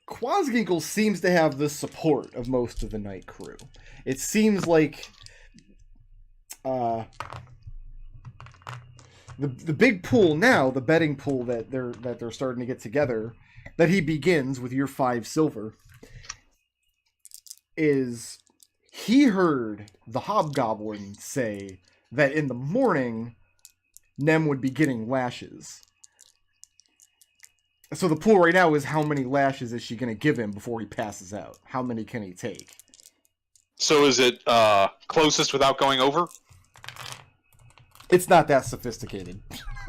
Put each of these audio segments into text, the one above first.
Quasginkle seems to have the support of most of the night crew. It seems like the big pool now, the betting pool that they're starting to get together, that he begins with your 5 silver, is he heard the Hobgoblin say that in the morning Nem would be getting lashes. So the pool right now is how many lashes is she going to give him before he passes out? How many can he take? So is it closest without going over? It's not that sophisticated.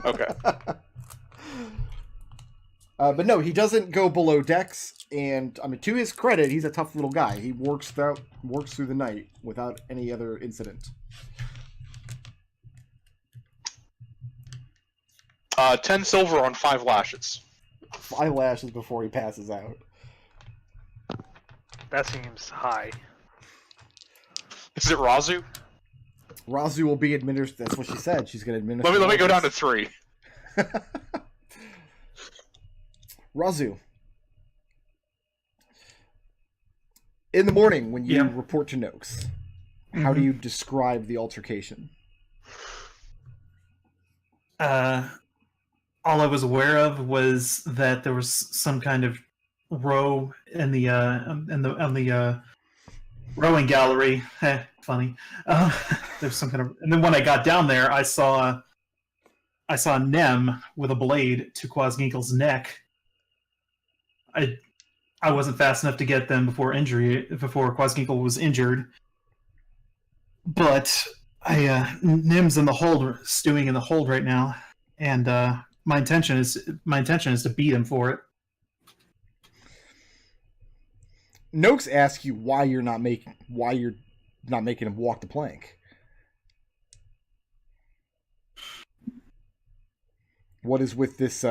Okay. But no, he doesn't go below decks, and I mean, to his credit, he's a tough little guy. He works through the night without any other incident. 10 silver on 5 lashes. 5 lashes before he passes out. That seems high. Is it Raazu? Raazu will be administered. That's what she said. She's going to administer. Let me go down to 3. Raazu. In the morning, when you report to Noakes, how do you describe the altercation? All I was aware of was that there was some kind of row in the rowing gallery. Funny. There's some kind of, and then when I got down there, I saw Nem with a blade to Quasginkle's neck. I wasn't fast enough to get them before Quasginkle was injured. But Nim's in the hold, stewing in the hold right now, and my intention is to beat him for it. Noakes asks you why you're not making him walk the plank. What is with this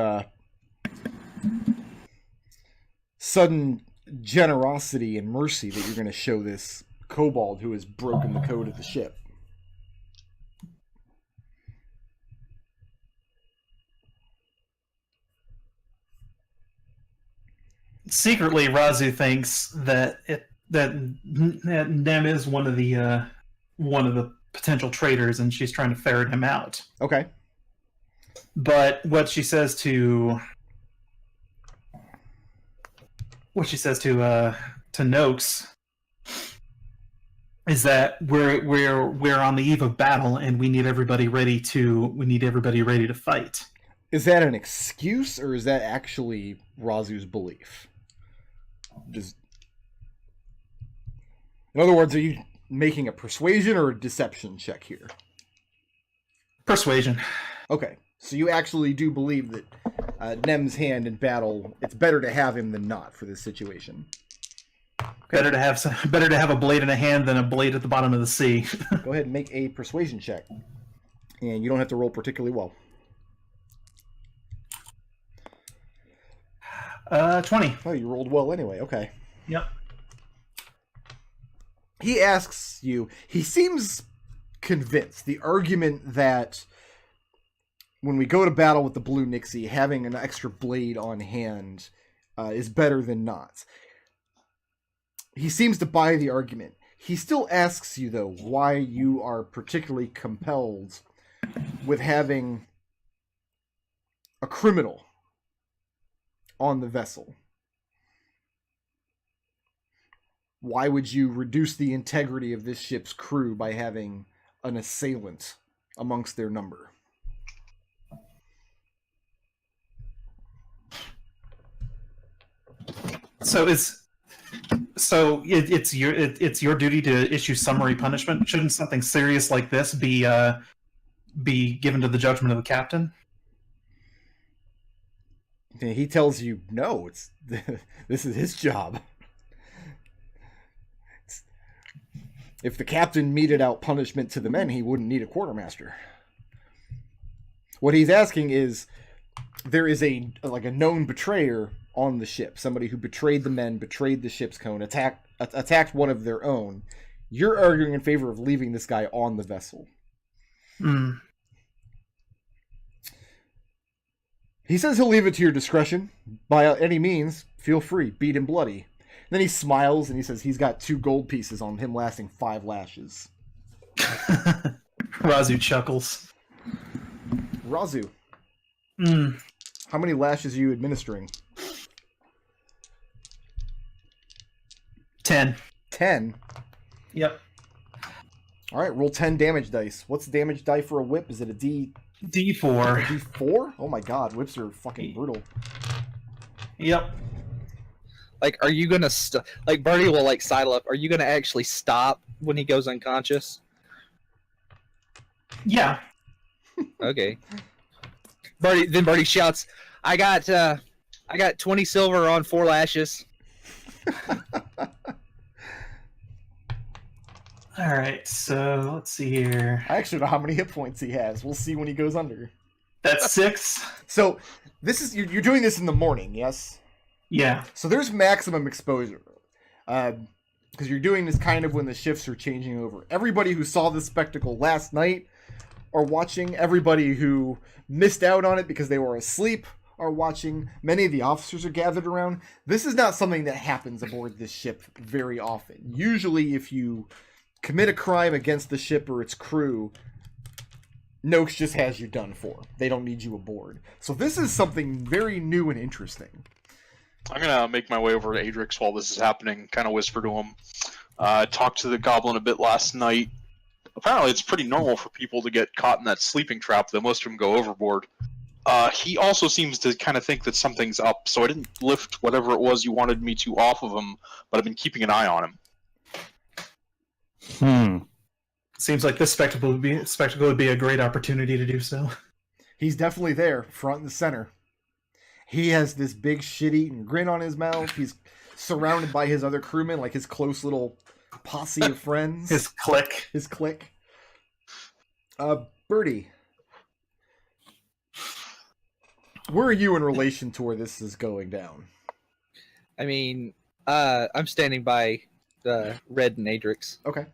sudden generosity and mercy that you're going to show this kobold who has broken the code of the ship? Secretly, Raazu thinks that Nem is one of the potential traitors, and she's trying to ferret him out. Okay. But what she says to Noakes is that we're on the eve of battle, and we need everybody ready to fight. Is that an excuse, or is that actually Raazu's belief? In other words, are you making a persuasion or a deception check here? Persuasion. Okay, so you actually do believe that Nem's hand in battle, it's better to have him than not for this situation. Okay. Better to have a blade in a hand than a blade at the bottom of the sea. Go ahead and make a persuasion check. And you don't have to roll particularly well. 20. Oh, you rolled well anyway. Okay. Yep. He asks you, he seems convinced. The argument that when we go to battle with the Blue Nixie, having an extra blade on hand is better than not. He seems to buy the argument. He still asks you, though, why you are particularly compelled with having a criminal on the vessel. Why would you reduce the integrity of this ship's crew by having an assailant amongst their number? So it's your duty to issue summary punishment. Shouldn't something serious like this be given to the judgment of the captain? He tells you no. This is his job. If the captain meted out punishment to the men, he wouldn't need a quartermaster. What he's asking is, there is a known betrayer on the ship, somebody who betrayed the men, betrayed the ship's code, attacked one of their own. You're arguing in favor of leaving this guy on the vessel. Mm. He says he'll leave it to your discretion by any means, Feel free, beat him bloody. Then he smiles and he says he's got 2 gold pieces on him lasting 5 lashes. Raazu chuckles. Raazu, Mm. how many lashes are you administering? 10. 10. Yep. All right, roll 10 damage dice. What's the damage die for a whip? Is it a D4. D4? Oh my god, whips are fucking brutal. Yep. Like, are you gonna like Birdie will like sidle up? Are you gonna actually stop when he goes unconscious? Yeah. Okay. Birdie shouts, "I got 20 silver on 4 lashes." All right. So let's see here. I actually know how many hit points he has. We'll see when he goes under. That's 6. So, this is you're doing this in the morning, yes? Yeah. So there's maximum exposure. Because you're doing this kind of when the shifts are changing over. Everybody who saw this spectacle last night are watching. Everybody who missed out on it because they were asleep are watching. Many of the officers are gathered around. This is not something that happens aboard this ship very often. Usually if you commit a crime against the ship or its crew, Noakes just has you done for. They don't need you aboard. So this is something very new and interesting. I'm gonna make my way over to Adrex while this is happening, kind of whisper to him. Talked to the goblin a bit last night. Apparently it's pretty normal for people to get caught in that sleeping trap, though most of them go overboard. He also seems to kind of think that something's up, so I didn't lift whatever it was you wanted me to off of him, but I've been keeping an eye on him. Seems like this spectacle would be a great opportunity to do so. He's definitely there, front and center. He has this big shit-eating grin on his mouth. He's surrounded by his other crewmen, like his close little posse of friends. His clique. His clique. Birdie. Where are you in relation to where this is going down? I mean, I'm standing by Red and Adrex. Okay.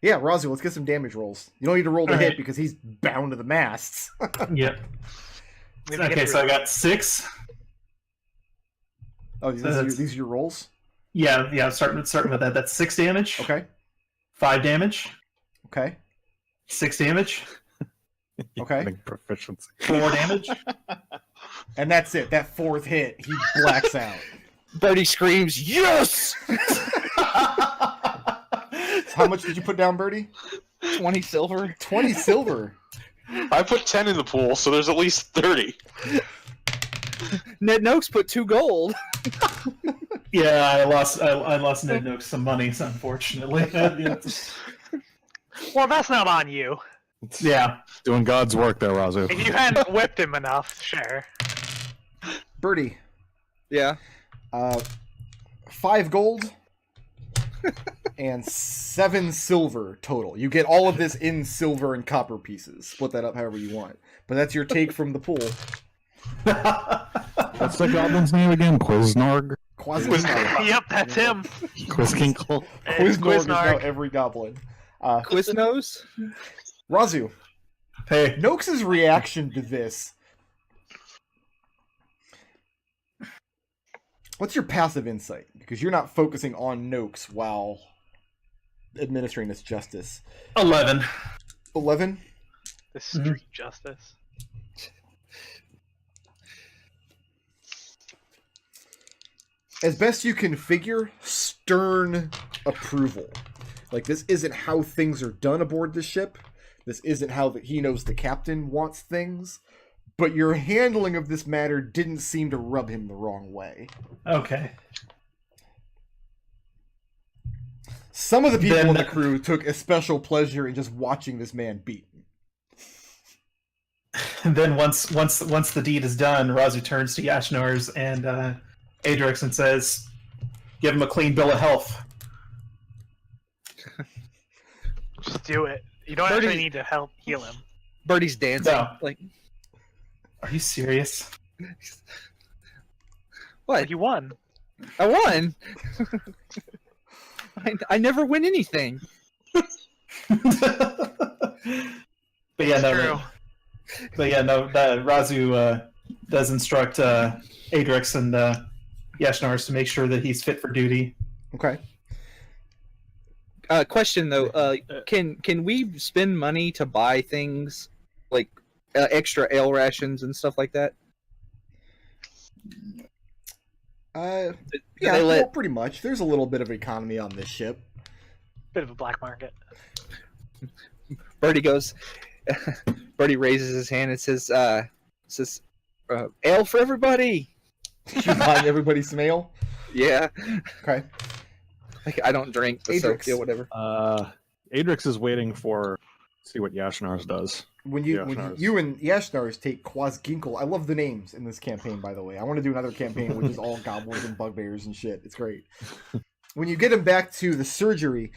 Yeah, Raazu, let's get some damage rolls. You don't need to roll to All hit right. because he's bound to the masts. Yep. Okay, so I got 6. Oh, these are your rolls? Yeah. Starting with that. That's 6 damage. Okay. 5 damage. Okay. 6 damage. Okay. Proficiency. 4 damage. And that's it. That 4th hit, he blacks out. Birdie screams, "Yes!" How much did you put down, Birdie? 20 silver. 20 silver. I put 10 in the pool, so there's at least 30. Ned Noakes put 2 gold. Yeah, I lost Ned Noakes some money, unfortunately. Well, that's not on you. Yeah. Doing God's work there, Raazu. If you hadn't whipped him enough, sure. Birdie, Yeah. 5 gold and 7 silver total. You get all of this in silver and copper pieces. Split that up however you want. But that's your take from the pool. What's the goblin's name again? Quiznorg? Quasimodo. Yep, that's him. Quizkinkle? Quiznorg is now Quiznorg. every goblin. Quiznos? Raazu, Hey. Noakes' reaction to this. What's your passive insight? Because you're not focusing on Noakes while administering this justice. 11. 11? The street justice. As best you can figure, stern approval. Like, this isn't how things are done aboard the ship. This isn't how he knows the captain wants things. But your handling of this matter didn't seem to rub him the wrong way. Okay. Some of the people in the crew took a special pleasure in just watching this man beaten. And then once the deed is done, Raazu turns to Yashnars and Adrex and says, "Give him a clean bill of health." Just do it. You don't Birdie- actually need to help heal him. Birdie's dancing. No. Like, Are you serious? what? You won. I won. I never win anything. But yeah, It's no. true. But yeah, no. Raazu does instruct Adrex and Yashnars to make sure that he's fit for duty. Okay. Question though, can we spend money to buy things like extra ale rations and stuff like that? Yeah, they let- well, pretty much. There's a little bit of economy on this ship. Bit of a black market. Birdie goes. Birdie raises his hand and says, "Ale for everybody." You buying everybody some ale? Yeah. Okay. Like, I don't drink, but so Adrex. yeah, whatever. Adrex is waiting for see what Yashnars does. When Yashnars. you and Yashnars take Quasginkle, I love the names in this campaign, by the way. I want to do another campaign which is all goblins and bugbears and shit. It's great. When you get him back to the surgery,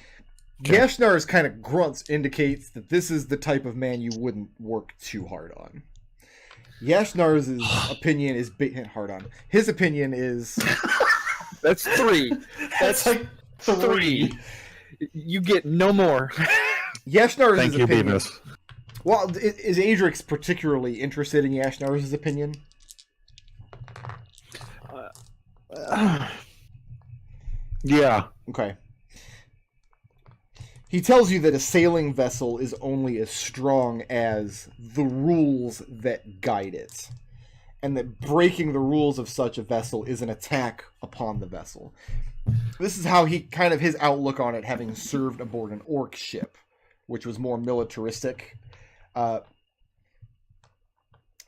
Yashnars kind of grunts, indicates that this is the type of man you wouldn't work too hard on. Yashnars' opinion is hard on. His opinion is That's 3. That's like 3. You get no more. Yashnars' Thank you, opinion. Beavis. Well, is Adrex particularly interested in Yashnars' opinion? Yeah. Okay. He tells you that a sailing vessel is only as strong as the rules that guide it, and that breaking the rules of such a vessel is an attack upon the vessel. This is how his outlook on it, having served aboard an orc ship, which was more militaristic.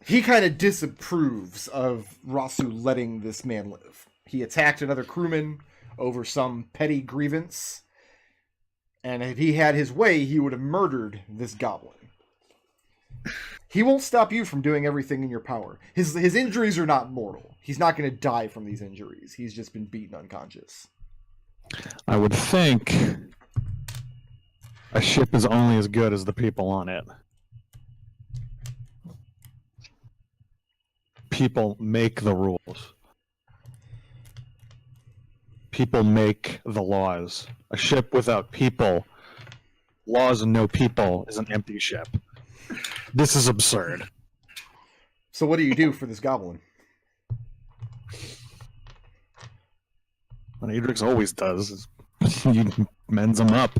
He kind of disapproves of Raazu letting this man live. He attacked another crewman over some petty grievance, and if he had his way, he would have murdered this goblin. He won't stop you from doing everything in your power. His injuries are not mortal. He's not going to die from these injuries. He's just been beaten unconscious. I would think a ship is only as good as the people on it. People make the rules. People make the laws. A ship without people, laws and no people, is an empty ship. This is absurd. So what do you do for this goblin? What Adrex always does is he mends them up.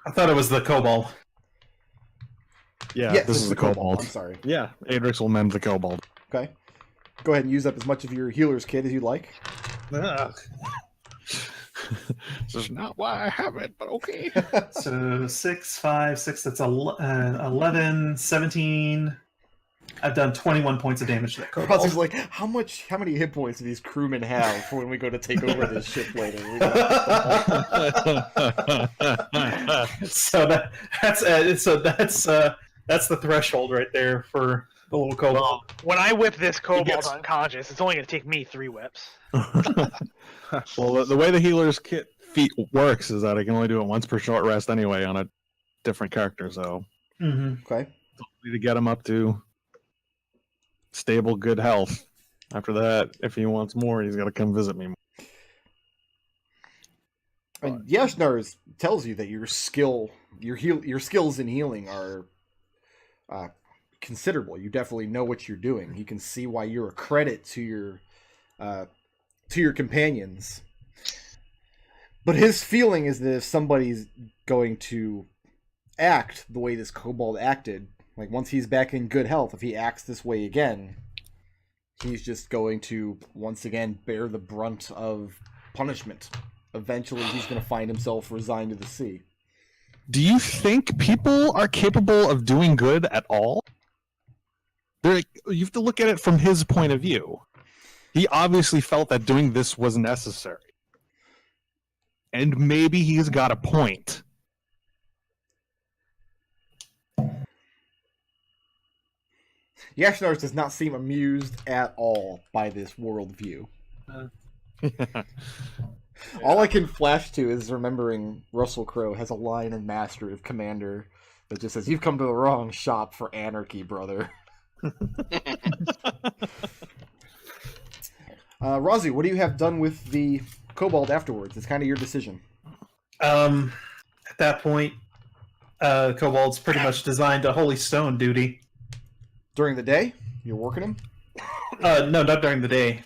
I thought it was the Kobold. Yeah, Yes, this is the Kobold. I'm sorry. Yeah, Adrex will mend the Kobold. Okay. Go ahead and use up as much of your healer's kit as you'd like. This is not why I have it, but okay. So 6, 5, 6, that's 11, 17. I've done 21 points of damage to that Raazu's Kobold. like, how many hit points do these crewmen have for when we go to take over this ship later? So that's the threshold right there for the little Kobold. When I whip this kobold gets- unconscious, it's only going to take me 3 whips. Well, the way the healer's kit feat works is that I can only do it once per short rest anyway on a different character, so Mm-hmm. Okay. to get him up to stable, good health. After that, if he wants more, he's got to come visit me. And Yashnars tells you that your skills in healing are considerable. You definitely know what you're doing. He can see why you're a credit to your companions. But his feeling is that if somebody's going to act the way this kobold acted, like once he's back in good health, if he acts this way again, he's just going to once again bear the brunt of punishment. Eventually he's going to find himself resigned to the sea. Do you think people are capable of doing good at all? You have to look at it from his point of view. He obviously felt that doing this was necessary. And maybe he's got a point. Yashnars does not seem amused at all by this worldview. All I can flash to is remembering Russell Crowe has a line in Master of Commander that just says, "You've come to the wrong shop for anarchy, brother." Raazu, what do you have done with the kobold afterwards? It's kind of your decision. At that point, Kobold's pretty much designed a holy stone duty. During the day, you're working him? No, not during the day.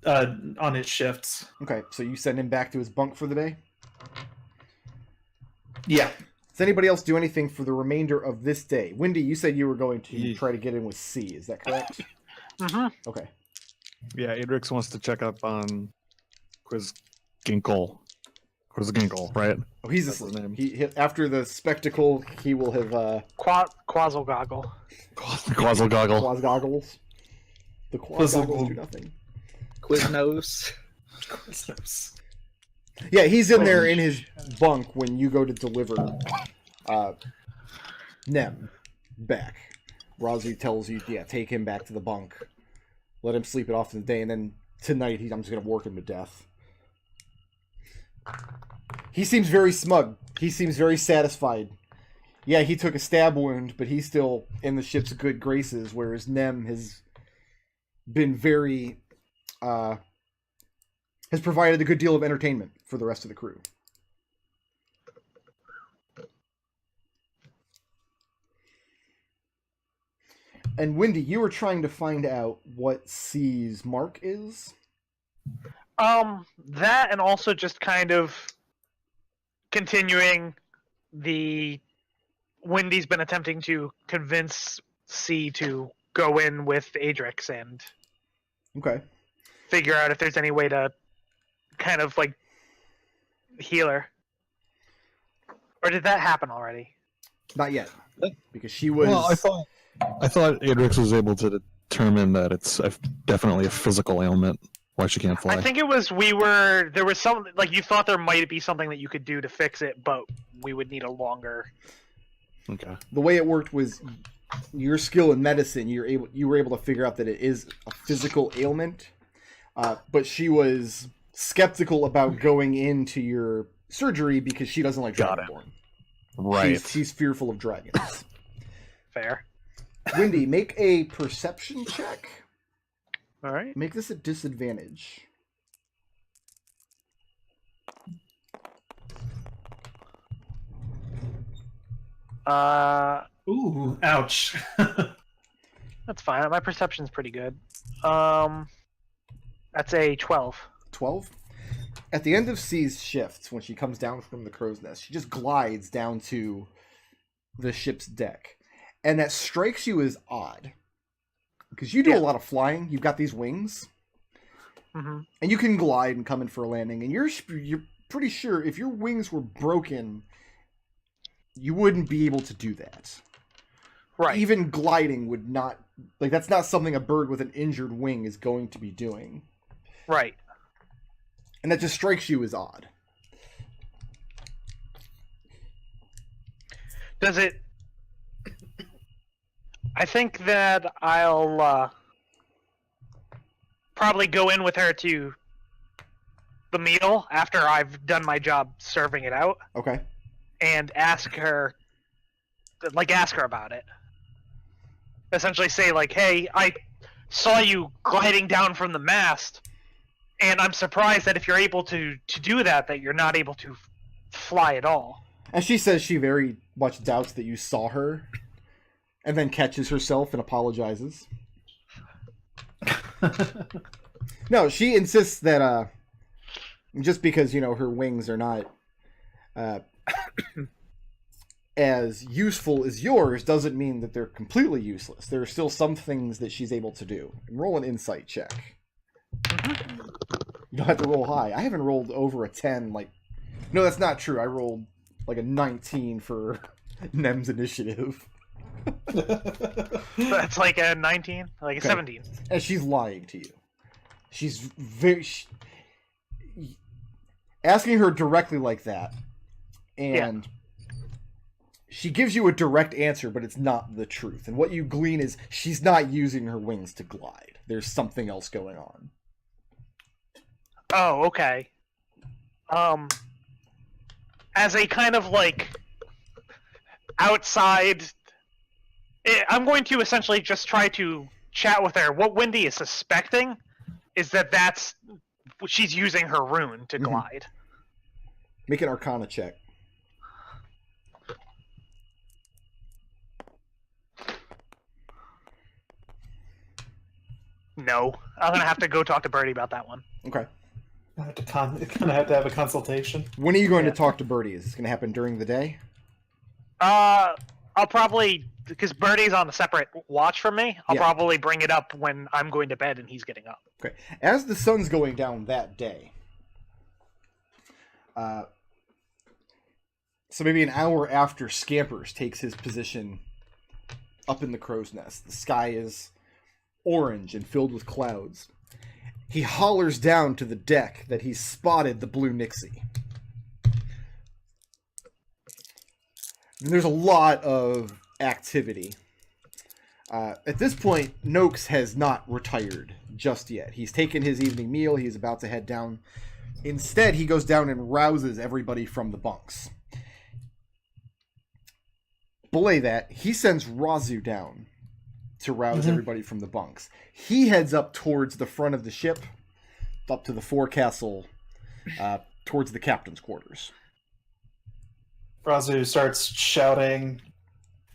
on his shifts. Okay, so you send him back to his bunk for the day? Yeah. Does anybody else do anything for the remainder of this day? Wendy, you said you were going to Yeah. try to get in with C. Is that correct? Mm-hmm. Okay. Yeah, Adrex wants to check up on Quizginkle. Quizginkle, right? Oh, he's That's his asleep. name. He after the spectacle, he will have Quazzle goggle. Quazzle goggle. quaz goggles. The quaz Quizzle goggles do go- nothing. Quiznos. Yeah, he's in there in his bunk when you go to deliver Nem back. Raazu tells you, yeah, take him back to the bunk. Let him sleep it off in the day, and then tonight I'm just going to work him to death. He seems very smug. He seems very satisfied. Yeah, he took a stab wound, but he's still in the ship's good graces, whereas Nem has been very... has provided a good deal of entertainment for the rest of the crew. And Wendy, you were trying to find out what C's mark is? That and also just kind of continuing the Wendy's been attempting to convince C to go in with Adrex and Okay. figure out if there's any way to kind of like heal her. Or did that happen already? Not yet. Because she was... Well, I thought Adrex was able to determine that it's definitely a physical ailment. Why she can't fly. I think it was there was some like you thought there might be something that you could do to fix it, but we would need a longer. Okay. The way it worked was your skill in medicine, you were able to figure out that it is a physical ailment. But she was skeptical about going into your surgery because she doesn't like Got it. Dragonborn. Right. She's fearful of dragons. Fair. Wendy, make a perception check. All right. Make this a disadvantage. Ooh, ouch. That's fine. My perception's pretty good. That's a 12. 12. At the end of C's shift, when she comes down from the crow's nest, she just glides down to the ship's deck. And that strikes you as odd. Because you do Yeah. a lot of flying. You've got these wings. Mm-hmm. And you can glide and come in for a landing. And you're pretty sure if your wings were broken, you wouldn't be able to do that. Right. Even gliding would not... Like, that's not something a bird with an injured wing is going to be doing. Right. And that just strikes you as odd. Does it? I think that I'll probably go in with her to the meal after I've done my job serving it out Okay. and ask her about it. Essentially say like, hey, I saw you gliding down from the mast, and I'm surprised that if you're able to do that you're not able to fly at all. And she says she very much doubts that you saw her, and then catches herself and apologizes. No, she insists that just because, her wings are not as useful as yours doesn't mean that they're completely useless. There are still some things that she's able to do. Roll an insight check. You don't have to roll high. I haven't rolled over a 10, No, that's not true. I rolled a 19 for Nem's initiative. That's like a 19, like a Okay. 17. And she's lying to you. She's asking her directly like that. And she gives you a direct answer, but it's not the truth. And what you glean is she's not using her wings to glide. There's something else going on. Oh, okay. As a kind of outside, I'm going to essentially just try to chat with her. What Wendy is suspecting is that's she's using her rune to glide. Make an Arcana check. No, I'm gonna have to go talk to Birdie about that one. Okay. I have to kind of have to have a consultation. When are you going Yeah. to talk to Birdie? Is this going to happen during the day? I'll probably, because Birdie's on a separate watch from me, I'll Yeah. probably bring it up when I'm going to bed and he's getting up. Okay. As the sun's going down that day, so maybe an hour after Scampers takes his position up in the crow's nest, the sky is orange and filled with clouds. He hollers down to the deck that he's spotted the blue Nixie. And there's a lot of activity. At this point, Noakes has not retired just yet. He's taken his evening meal. He's about to head down. Instead, he goes down and rouses everybody from the bunks. Belay that, he sends Raazu down to rouse everybody from the bunks. He heads up towards the front of the ship, up to the forecastle, towards the captain's quarters. Raazu starts shouting.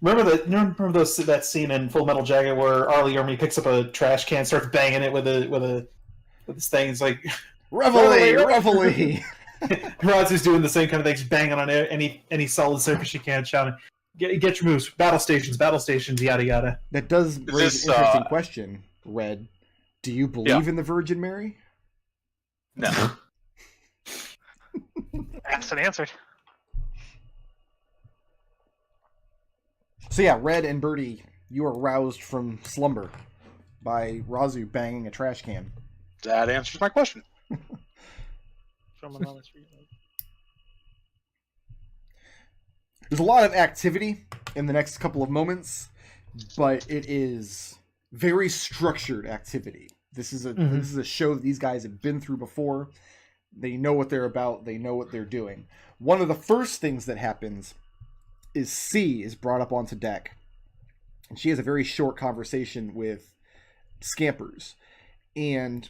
Remember that scene in Full Metal Jacket where Arlie Ermy picks up a trash can, starts banging it with this thing. It's like Reveille, reveille. Raazu's doing the same kind of thing, just banging on any solid surface she can, shouting, "Get your moves, battle stations, yada yada." That does raise an interesting question, Red. Do you believe in the Virgin Mary? No. Asked and answered. So yeah, Red and Birdie, you are roused from slumber by Raazu banging a trash can. That answers my question. There's a lot of activity in the next couple of moments, but it is very structured activity. This is a show that these guys have been through before. They know what they're about. They know what they're doing. One of the first things that happens is C is brought up onto deck, and she has a very short conversation with Scampers, and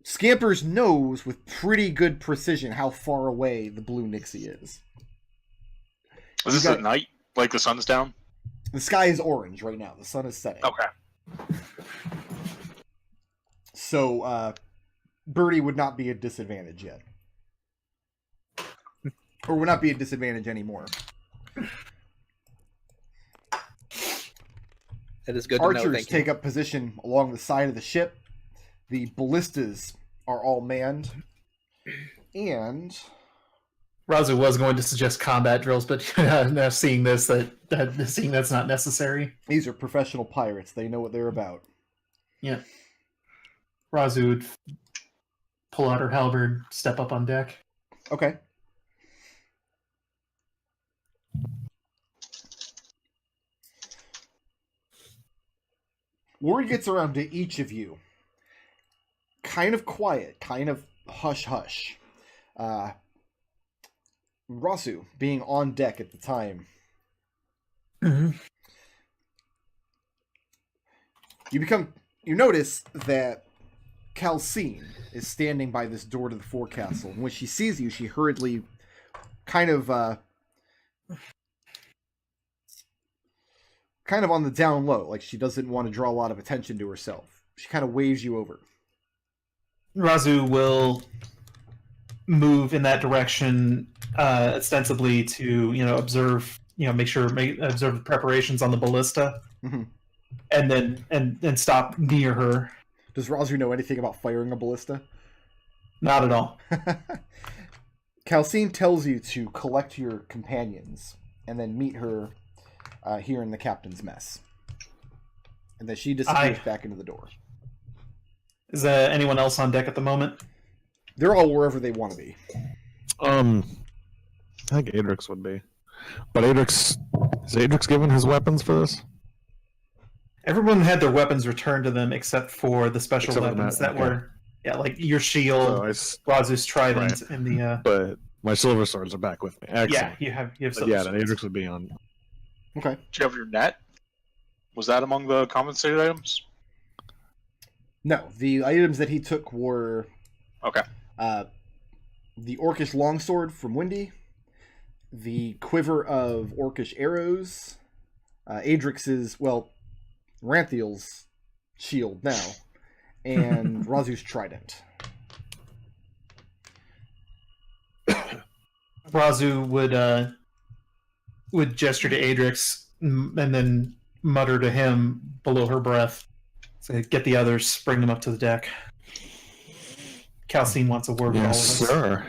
Scampers knows with pretty good precision how far away the blue Nixie is. Is this at night? Like the sun's down? The sky is orange right now. The sun is setting. Okay. So, Birdie would not be a disadvantage yet. Or would not be a disadvantage anymore. That is good to know. Archers Thank take you. up position along the side of the ship. The ballistas are all manned. And Raazu was going to suggest combat drills, but now seeing that's not necessary. these are professional pirates. They know what they're about. Yeah. Raazu would pull out her halberd, step up on deck. Okay. Word gets around to each of you. Kind of quiet, kind of hush-hush. Raazu, being on deck at the time, you notice that Calcine is standing by this door to the forecastle, and when she sees you, she hurriedly kind of on the down low, like she doesn't want to draw a lot of attention to herself. She kind of waves you over. Raazu will move in that direction, ostensibly to observe, observe the preparations on the ballista, and then stop near her. Does Raazu know anything about firing a ballista? Not at all. Calcine tells you to collect your companions and then meet her here in the captain's mess. And then she disappears back into the door. Is there anyone else on deck at the moment? They're all wherever they want to be. I think Adrex would be. But is Adrex given his weapons for this? Everyone had their weapons returned to them except for the special Except for weapons that, that okay. were, like your shield, Raazu's trident, and the. But my silver swords are back with me. Excellent. You have But silver yeah, then swords. Adrex would be on. Okay. Do you have your net? Was that among the compensated items? No, the items that he took were Okay. the Orcish longsword from Windy, the quiver of Orcish arrows, Adrix's, Ranthiel's shield now, and Raazu's trident. Raazu would gesture to Adrex and then mutter to him below her breath, say, "Get the others, bring them up to the deck." Calcine wants a word with all of Yes, us. sir.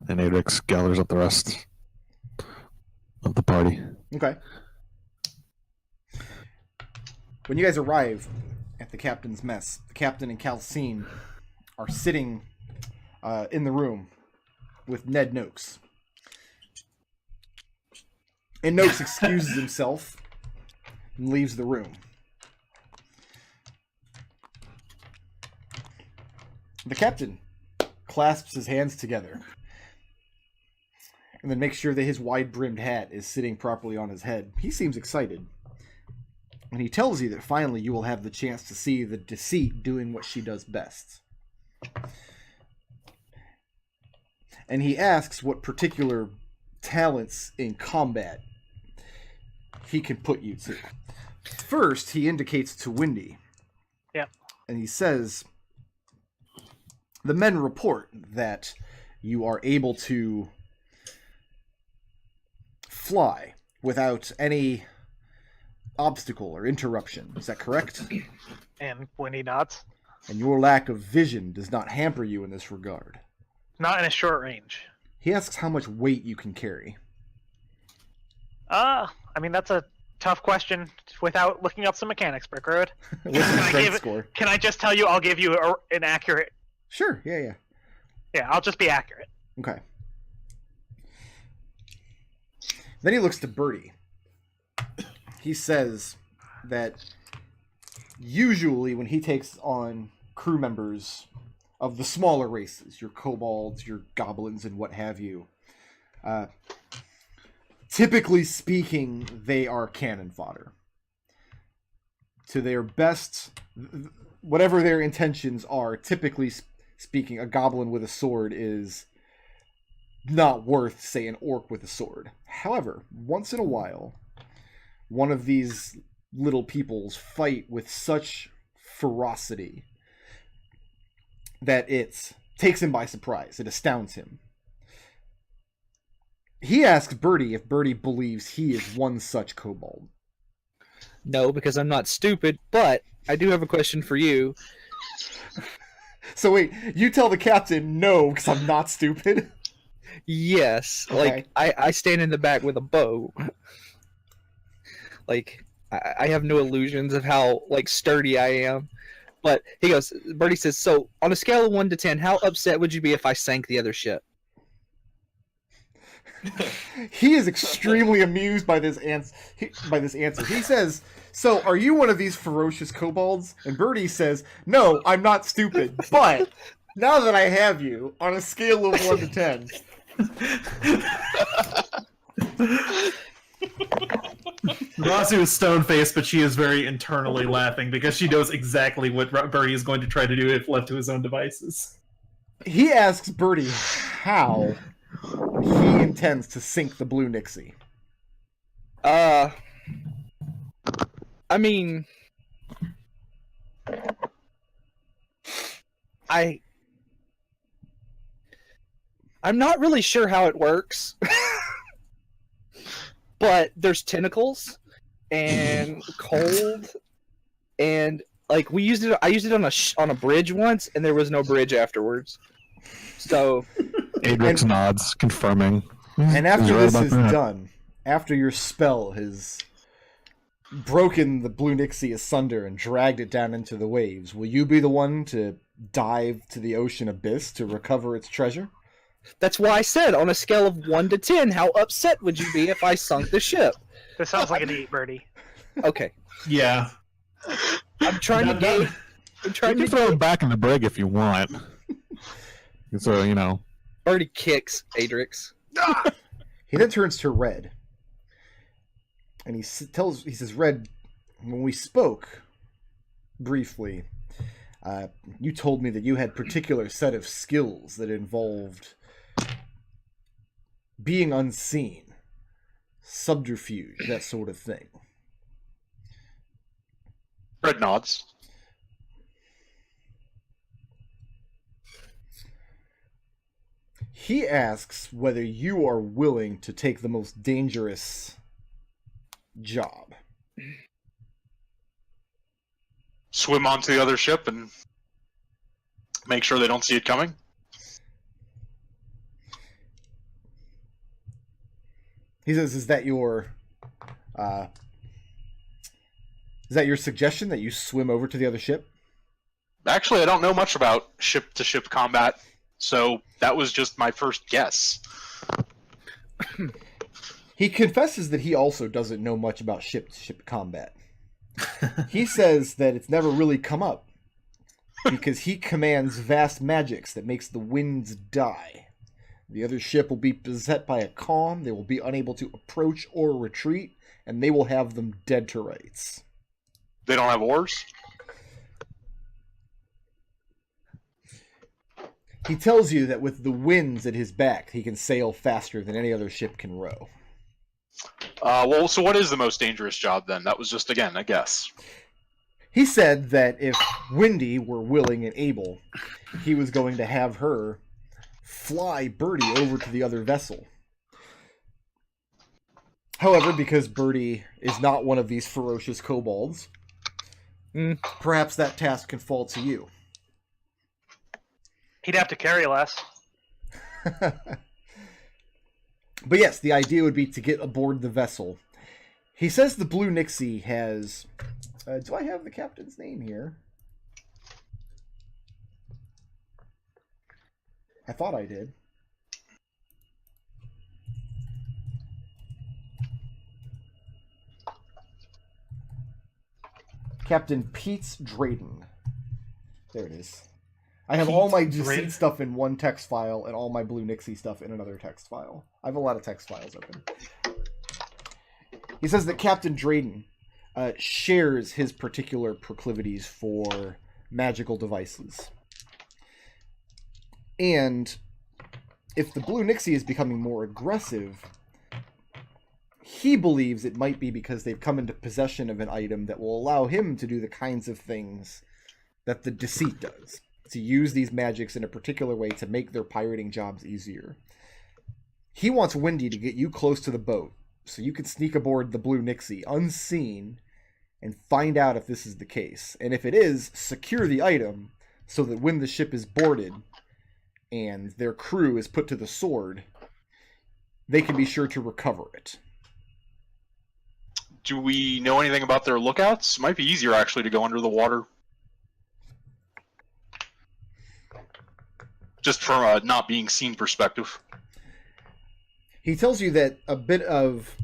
And Adrex gathers up the rest of the party. Okay. When you guys arrive at the captain's mess, the captain and Calcine are sitting in the room with Ned Noakes. And Noakes excuses himself and leaves the room. The captain clasps his hands together and then makes sure that his wide-brimmed hat is sitting properly on his head. He seems excited. And he tells you that finally you will have the chance to see the deceit doing what she does best. And he asks what particular talents in combat he can put you to. First, he indicates to Windy. Yep. And he says, the men report that you are able to fly without any obstacle or interruption. Is that correct? And Winnie nods. And your lack of vision does not hamper you in this regard. Not in a short range. He asks how much weight you can carry. I mean, that's a tough question without looking up some mechanics, Brickroad. What's your strength score? Can I just tell you I'll give you an accurate... Sure, yeah. Yeah, I'll just be accurate. Okay. Then he looks to Birdie. He says that usually when he takes on crew members of the smaller races, your kobolds, your goblins, and what have you, typically speaking, they are cannon fodder. To their best, whatever their intentions are, typically speaking, a goblin with a sword is not worth, say, an orc with a sword. However, once in a while, one of these little peoples fight with such ferocity that it takes him by surprise. It astounds him. He asks Birdie if Birdie believes he is one such kobold. No, because I'm not stupid, but I do have a question for you. So wait, you tell the captain no, because I'm not stupid? Yes, Okay. like I stand in the back with a bow. Like I have no illusions of how like sturdy I am. But he goes, Birdie says, so on a scale of 1 to 10, how upset would you be if I sank the other ship? He is extremely amused by this answer. He says, so are you one of these ferocious kobolds? And Birdie says, no, I'm not stupid, but now that I have you, on a scale of 1 to 10. Raazu is stone-faced, but she is very internally laughing because she knows exactly what Birdie is going to try to do if left to his own devices. He asks Birdie how he intends to sink the Blue Nixie. I mean, I'm not really sure how it works. But there's tentacles and cold and like I used it on a bridge once and there was no bridge afterwards. So Adrex nods, confirming. And after He's right this about is that. done, after your spell has broken the Blue Nixie asunder and dragged it down into the waves, will you be the one to dive to the ocean abyss to recover its treasure? that's why I said on a scale of 1 to 10, how upset would you be if I sunk the ship? This sounds like an 8, Birdie. Okay, Yeah. I'm trying to gauge. I'm You trying can to throw it back in the brig if you want. So, you know. already kicks Adrex. He then turns to Red, and he says, Red, when we spoke briefly, you told me that you had a particular set of skills that involved being unseen, subterfuge, that sort of thing. Red nods. He asks whether you are willing to take the most dangerous job. Swim onto the other ship and make sure they don't see it coming. He says, is that your suggestion that you swim over to the other ship? Actually, I don't know much about ship-to-ship combat, so that was just my first guess. He confesses that he also doesn't know much about ship-to-ship combat. He says that it's never really come up because he commands vast magics that makes the winds die. The other ship will be beset by a calm, they will be unable to approach or retreat, and they will have them dead to rights. They don't have oars? He tells you that with the winds at his back, he can sail faster than any other ship can row. Well, so what is the most dangerous job then? That was just, again, a guess. He said that if Wendy were willing and able, he was going to have her fly Birdie over to the other vessel. However, because Birdie is not one of these ferocious kobolds, perhaps that task can fall to you. He'd have to carry less. But yes, the idea would be to get aboard the vessel. He says the Blue Nixie has... do I have the captain's name here? I thought I did. Captain Pete's Drayden. There it is. I have all my deceit stuff in one text file and all my Blue Nixie stuff in another text file. I have a lot of text files open. He says that Captain Drayden shares his particular proclivities for magical devices. And if the Blue Nixie is becoming more aggressive, he believes it might be because they've come into possession of an item that will allow him to do the kinds of things that the deceit does. To use these magics in a particular way to make their pirating jobs easier. He wants Wendy to get you close to the boat so you can sneak aboard the Blue Nixie unseen and find out if this is the case. And if it is, secure the item so that when the ship is boarded and their crew is put to the sword, they can be sure to recover it. Do we know anything about their lookouts? It might be easier, actually, to go under the water. Just from a not being seen perspective. He tells you that a bit of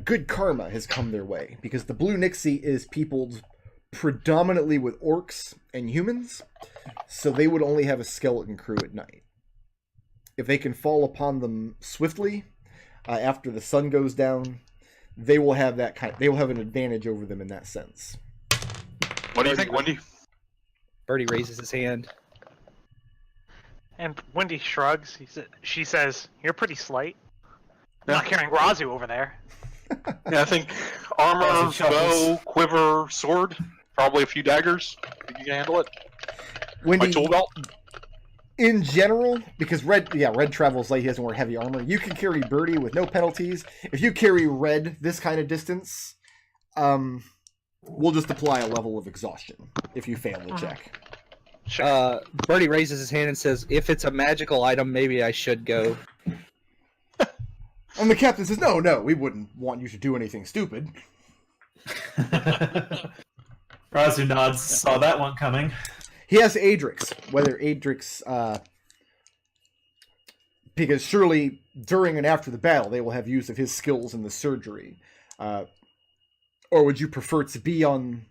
good karma has come their way, because the Blue Nixie is peopled predominantly with orcs and humans, so they would only have a skeleton crew at night. If they can fall upon them swiftly, after the sun goes down, they will have they will have an advantage over them in that sense. What do you think, Wendy? Birdie raises his hand. And Wendy shrugs. She says, "You're pretty slight. Not carrying Raazu over there." Yeah, I think armor, bow, quiver, sword, probably a few daggers. Think you can handle it? Wendy, my tool belt? In general, because Red travels light, he doesn't wear heavy armor. You can carry Birdie with no penalties. If you carry Red this kind of distance, we'll just apply a level of exhaustion if you fail the check. Sure. Birdie raises his hand and says, "If it's a magical item, maybe I should go." And the captain says, no, we wouldn't want you to do anything stupid. Raazu nods, saw that one coming. He asks Adrex whether Adrex, because surely during and after the battle they will have use of his skills in the surgery. Or would you prefer to be on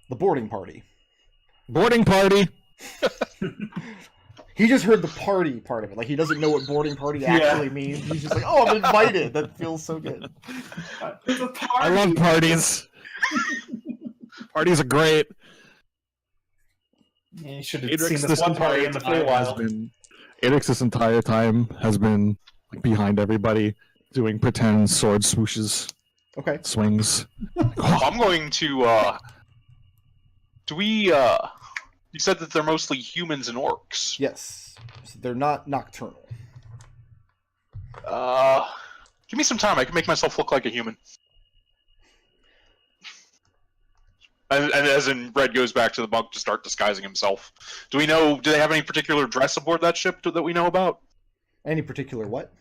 the boarding party? Boarding party. He just heard the party part of it. Like, he doesn't know what boarding party actually means. He's just like, oh, I'm invited. That feels so good. It's a party. I love parties. Parties are great. Yeah, you should have Adrex seen this one party in the Feywild. Adrex this entire time has been like, behind everybody, doing pretend sword swooshes, Okay. swings. I'm going to Do we? You said that they're mostly humans and orcs. Yes, so they're not nocturnal. Give me some time. I can make myself look like a human. And as in, Red goes back to the bunk to start disguising himself. Do we know? Do they have any particular dress aboard that ship that we know about? Any particular what?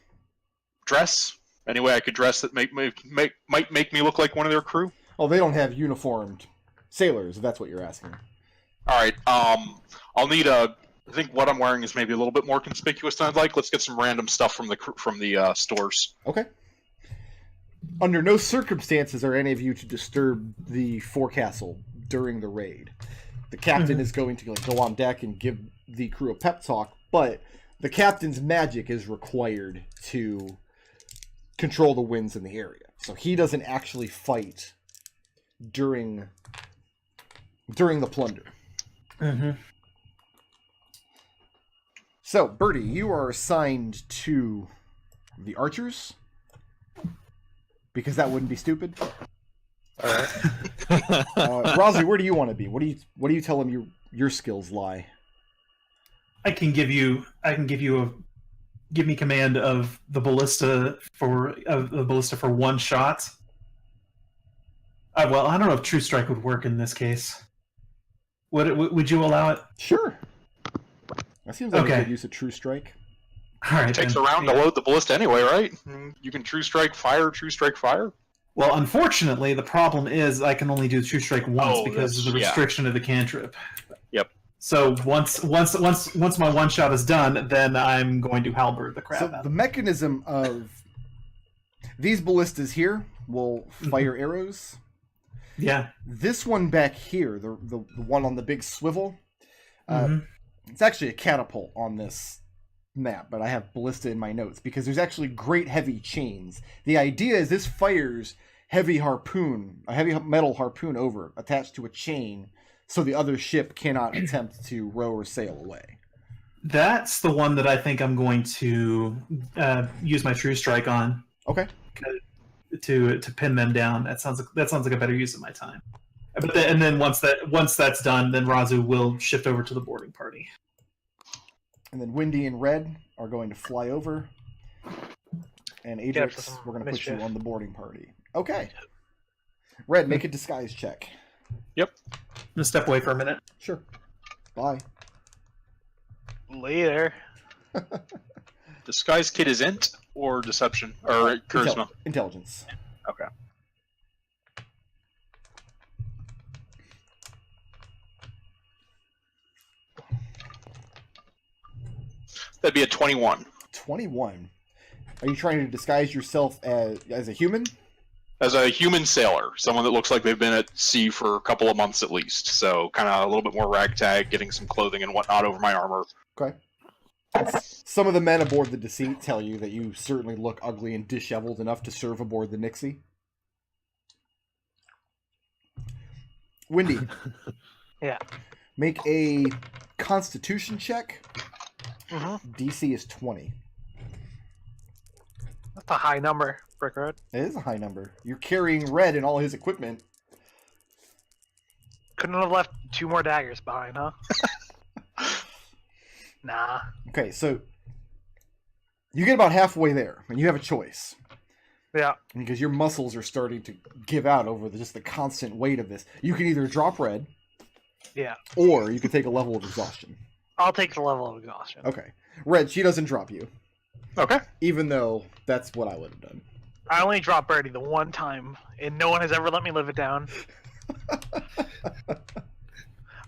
Dress? Any way I could dress that might make me look like one of their crew? Oh, they don't have uniformed sailors, if that's what you're asking. All right. I'll need a. I think what I'm wearing is maybe a little bit more conspicuous than I'd like. Let's get some random stuff from the stores. Okay. Under no circumstances are any of you to disturb the forecastle during the raid. The captain is going to go on deck and give the crew a pep talk, but the captain's magic is required to control the winds in the area. So he doesn't actually fight during the plunder. Mm-hmm. So, Birdie, you are assigned to the archers. Because that wouldn't be stupid. Raazu, where do you want to be? What do you tell him your skills lie? Give me command of the ballista for one shot. Well, I don't know if True Strike would work in this case. Would you allow it? Sure. That seems like a good use of True Strike. All right. It takes a round to load the ballista anyway, right? You can True Strike fire. Well, unfortunately, the problem is I can only do True Strike once because of the restriction of the cantrip. Yep. So once my one shot is done, then I'm going to halberd the crap out. The mechanism of these ballistas here will fire arrows. Yeah. This one back here, the one on the big swivel, it's actually a catapult on this map, but I have ballista in my notes because there's actually great heavy chains. The idea is this fires a heavy metal harpoon over, attached to a chain, so the other ship cannot attempt to row or sail away. That's the one that I think I'm going to use my True Strike on. Okay. To pin them down. That sounds like a better use of my time. And then once that's done, then Raazu will shift over to the boarding party. And then Windy and Red are going to fly over. And Adrex, we're going to put you on the boarding party. Okay. Red, make a disguise check. Yep. I'm going to step away for a minute. Sure. Bye. Later. Disguise kit is int or deception or charisma? Intelligence. Okay. That'd be a 21. 21. Are you trying to disguise yourself as a human? As a human sailor, someone that looks like they've been at sea for a couple of months at least. So kind of a little bit more ragtag, getting some clothing and whatnot over my armor. Okay. Some of the men aboard the Deceit tell you that you certainly look ugly and disheveled enough to serve aboard the Nixie. Windy. Yeah. Make a Constitution check. Mm-hmm. DC is 20. That's a high number, Brick Road. It is a high number. You're carrying Red and all his equipment. Couldn't have left 2 more daggers behind, huh? Nah. Okay, so you get about halfway there, and you have a choice. Yeah. Because your muscles are starting to give out over just the constant weight of this. You can either drop Red, Yeah. or you can take a level of exhaustion. I'll take the level of exhaustion. Okay. Red, she doesn't drop you. Okay. Even though that's what I would have done. I only dropped Birdie the one time, and no one has ever let me live it down.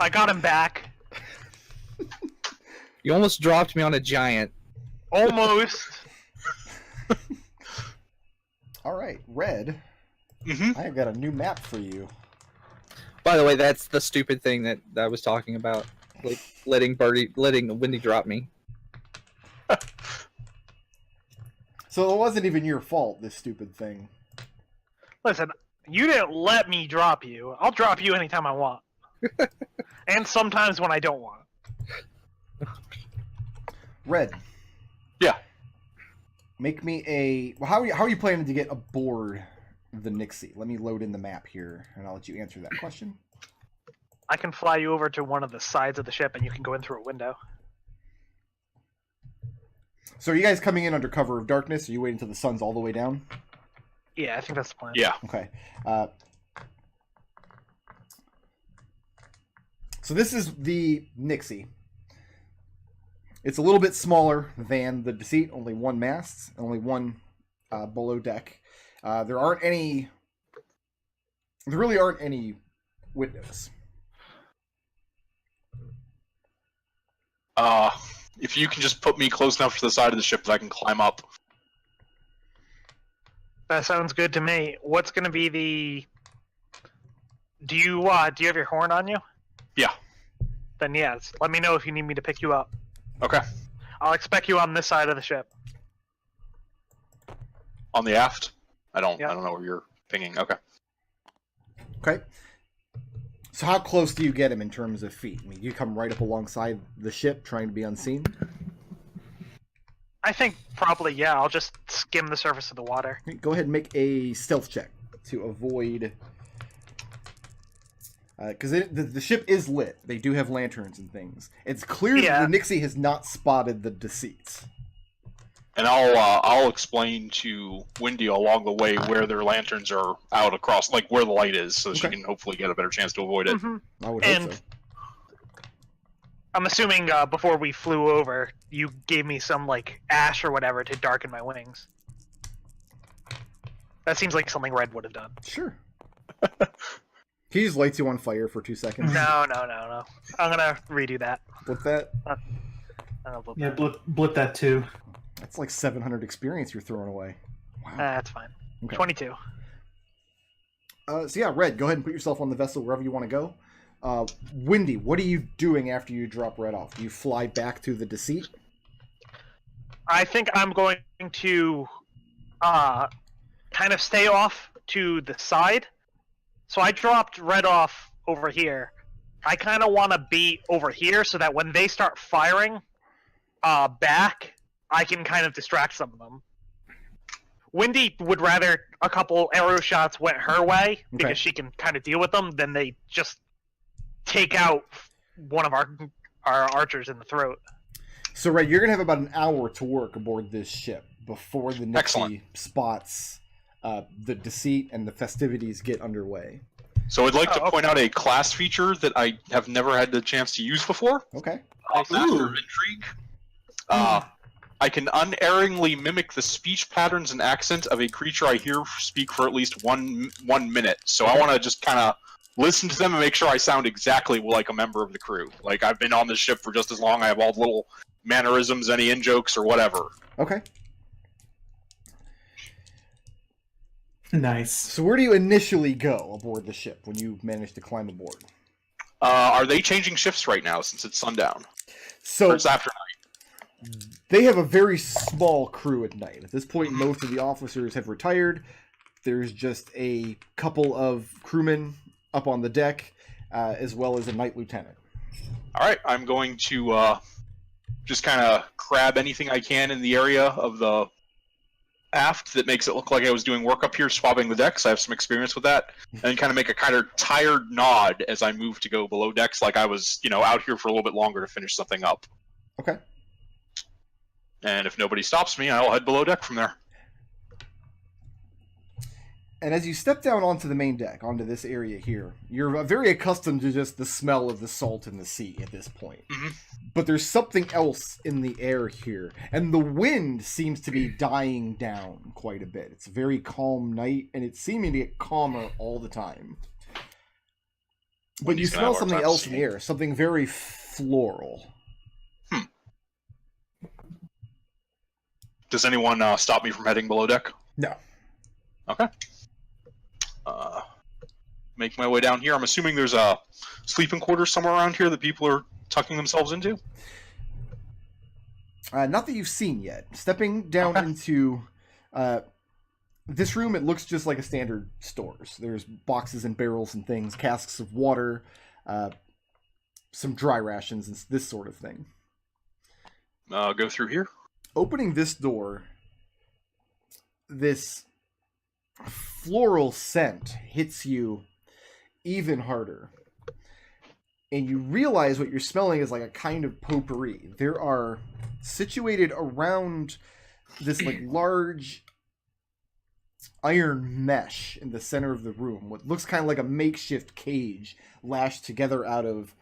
I got him back. You almost dropped me on a giant. Almost. All right, Red. Mm-hmm. I've got a new map for you. By the way, that's the stupid thing that I was talking about. Like letting Windy drop me. So it wasn't even your fault, this stupid thing. Listen, you didn't let me drop you. I'll drop you anytime I want. And sometimes when I don't want. Red. Yeah. Make me a... Well, how are you planning to get aboard the Nixie? Let me load in the map here, and I'll let you answer that question. I can fly you over to one of the sides of the ship, and you can go in through a window. So are you guys coming in under cover of darkness? Or are you waiting until the sun's all the way down? Yeah, I think that's the plan. Yeah. Okay. So this is the Nixie. It's a little bit smaller than the Deceit, only one mast, only one below deck. There really aren't any windows. If you can just put me close enough to the side of the ship that I can climb up. That sounds good to me. What's going to be the? Do you have your horn on you? Yeah. Then yes. Let me know if you need me to pick you up. Okay. I'll expect you on this side of the ship. On the aft? I don't Yeah. know where you're pinging. Okay. Okay. So how close do you get him in terms of feet? I mean, you come right up alongside the ship, trying to be unseen. I think probably, yeah. I'll just skim the surface of the water. Go ahead and make a stealth check to avoid. Because the ship is lit. They do have lanterns and things. It's clear that the Nixie has not spotted the Deceit. And I'll explain to Wendy along the way where their lanterns are out across, like where the light is, so she can hopefully get a better chance to avoid it. Mm-hmm. I would hope so. I'm assuming before we flew over, you gave me some like ash or whatever to darken my wings. That seems like something Red would have done. Sure. He just lights you on fire for 2 seconds. No. I'm gonna redo that. With that, Yeah, blip that too. that's like 700 experience you're throwing away. Wow. That's fine. Okay. 22. So yeah, Red, go ahead and put yourself on the vessel wherever you want to go. Wendy, what are you doing after you drop Red off? Do you fly back to the Deceit? I think I'm going to kind of stay off to the side. So I dropped Red off over here. I kind of want to be over here so that when they start firing back, I can kind of distract some of them. Wendy would rather a couple arrow shots went her way because she can kind of deal with them than they just take out one of our archers in the throat. So, Red, you're going to have about an hour to work aboard this ship before the Nixie spots the Deceit and the festivities get underway. So I'd like to point out a class feature that I have never had the chance to use before. Okay. Master of Intrigue. I can unerringly mimic the speech patterns and accent of a creature I hear speak for at least one minute. So I want to just kind of listen to them and make sure I sound exactly like a member of the crew. Like, I've been on this ship for just as long. I have all the little mannerisms, any in-jokes, or whatever. Okay. Nice. So where do you initially go aboard the ship when you manage to climb aboard? Are they changing shifts right now since it's sundown? So Or it's after night? they have a very small crew at night. At this point, most of the officers have retired. There's just a couple of crewmen up on the deck, as well as a night lieutenant. All right, I'm going to just kind of grab anything I can in the area of the aft that makes it look like I was doing work up here, swabbing the decks. I have some experience with that, and kind of make a kind of tired nod as I move to go below decks, like I was, out here for a little bit longer to finish something up. Okay. And if nobody stops me, I'll head below deck from there. And as you step down onto the main deck, onto this area here, you're very accustomed to just the smell of the salt in the sea at this point. Mm-hmm. But there's something else in the air here, and the wind seems to be dying down quite a bit. It's a very calm night, and it's seeming to get calmer all the time. But you smell something else in the air, something very floral. Does anyone stop me from heading below deck? No. Okay. Make my way down here. I'm assuming there's a sleeping quarters somewhere around here that people are tucking themselves into? Not that you've seen yet. Stepping down into this room, it looks just like a standard stores. There's boxes and barrels and things, casks of water, some dry rations, and this sort of thing. Go through here. Opening this door, this floral scent hits you even harder. and you realize what you're smelling is like a kind of potpourri. There are situated around this like large iron mesh in the center of the room, what looks kind of like a makeshift cage lashed together out of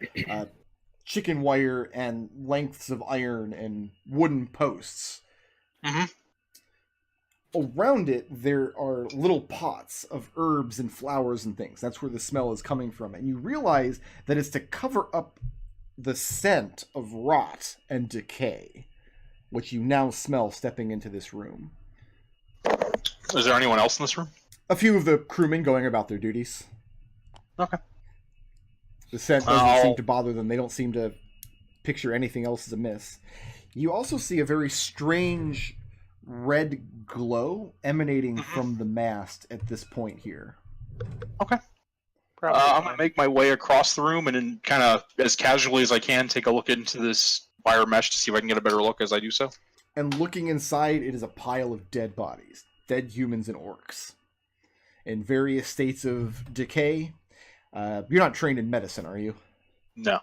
chicken wire and lengths of iron and wooden posts. Mm-hmm. Around it, there are little pots of herbs and flowers and things. That's where the smell is coming from. And you realize that it's to cover up the scent of rot and decay, which you now smell stepping into this room. Is there anyone else in this room? A few of the crewmen going about their duties. Okay. The scent doesn't seem to bother them. They don't seem to picture anything else as amiss. You also see a very strange red glow emanating from the mast at this point here. Okay. I'm going to make my way across the room and then kind of, as casually as I can, take a look into this wire mesh to see if I can get a better look as I do so. And looking inside, it is a pile of dead bodies. Dead humans and orcs. In various states of decay. You're not trained in medicine, are you? No.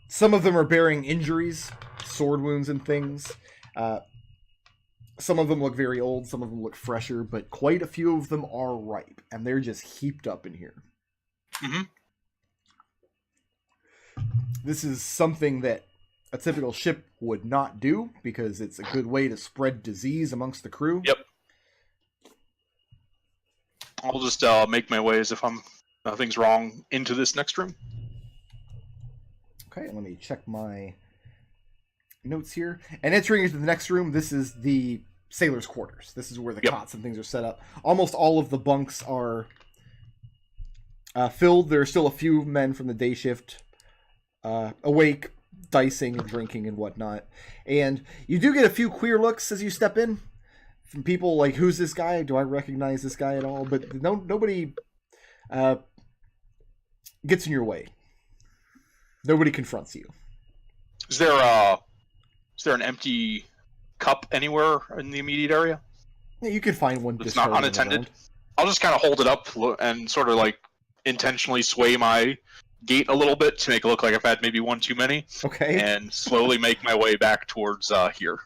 Some of them are bearing injuries, sword wounds and things. Some of them look very old, some of them look fresher, but quite a few of them are ripe, and they're just heaped up in here. Mm-hmm. This is something that a typical ship would not do, because it's a good way to spread disease amongst the crew. Yep. I'll just make my way as if nothing's wrong into this next room. Okay, let me check my notes here. And entering into the next room, this is the sailors' quarters. This is where the cots and things are set up. Almost all of the bunks are filled. There are still a few men from the day shift awake, dicing and drinking and whatnot. And you do get a few queer looks as you step in from people like, who's this guy? Do I recognize this guy at all? But nobody gets in your way. Nobody confronts you. Is there an empty cup anywhere in the immediate area? Yeah, you can find one. It's not unattended. Around. I'll just kind of hold it up and sort of like intentionally sway my gait a little bit to make it look like I've had maybe one too many. Okay. And slowly make my way back towards here.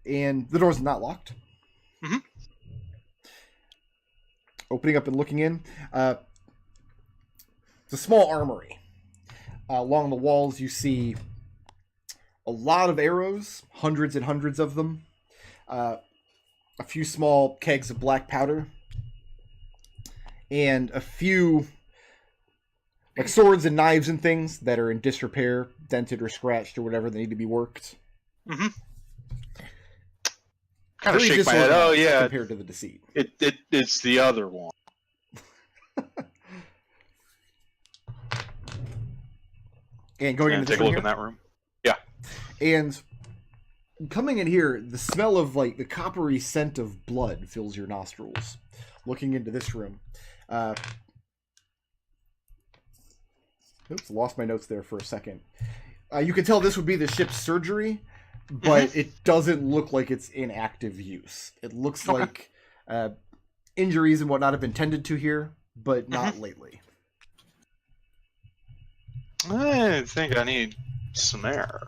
And the door's not locked. Mm-hmm. Opening up and looking in. It's a small armory. Along the walls you see a lot of arrows, hundreds and hundreds of them. A few small kegs of black powder. And a few like swords and knives and things that are in disrepair, dented or scratched or whatever, they need to be worked. Mm-hmm. Kind of Very shake my head. Oh yeah, compared to the deceit. It's the other one. And going into take a look in that room. Yeah. And coming in here, the smell of like the coppery scent of blood fills your nostrils. Looking into this room. Oops, lost my notes there for a second. You can tell this would be the ship's surgery, but it doesn't look like it's in active use. It looks like injuries and whatnot have been tended to here, but not lately. I think I need some air.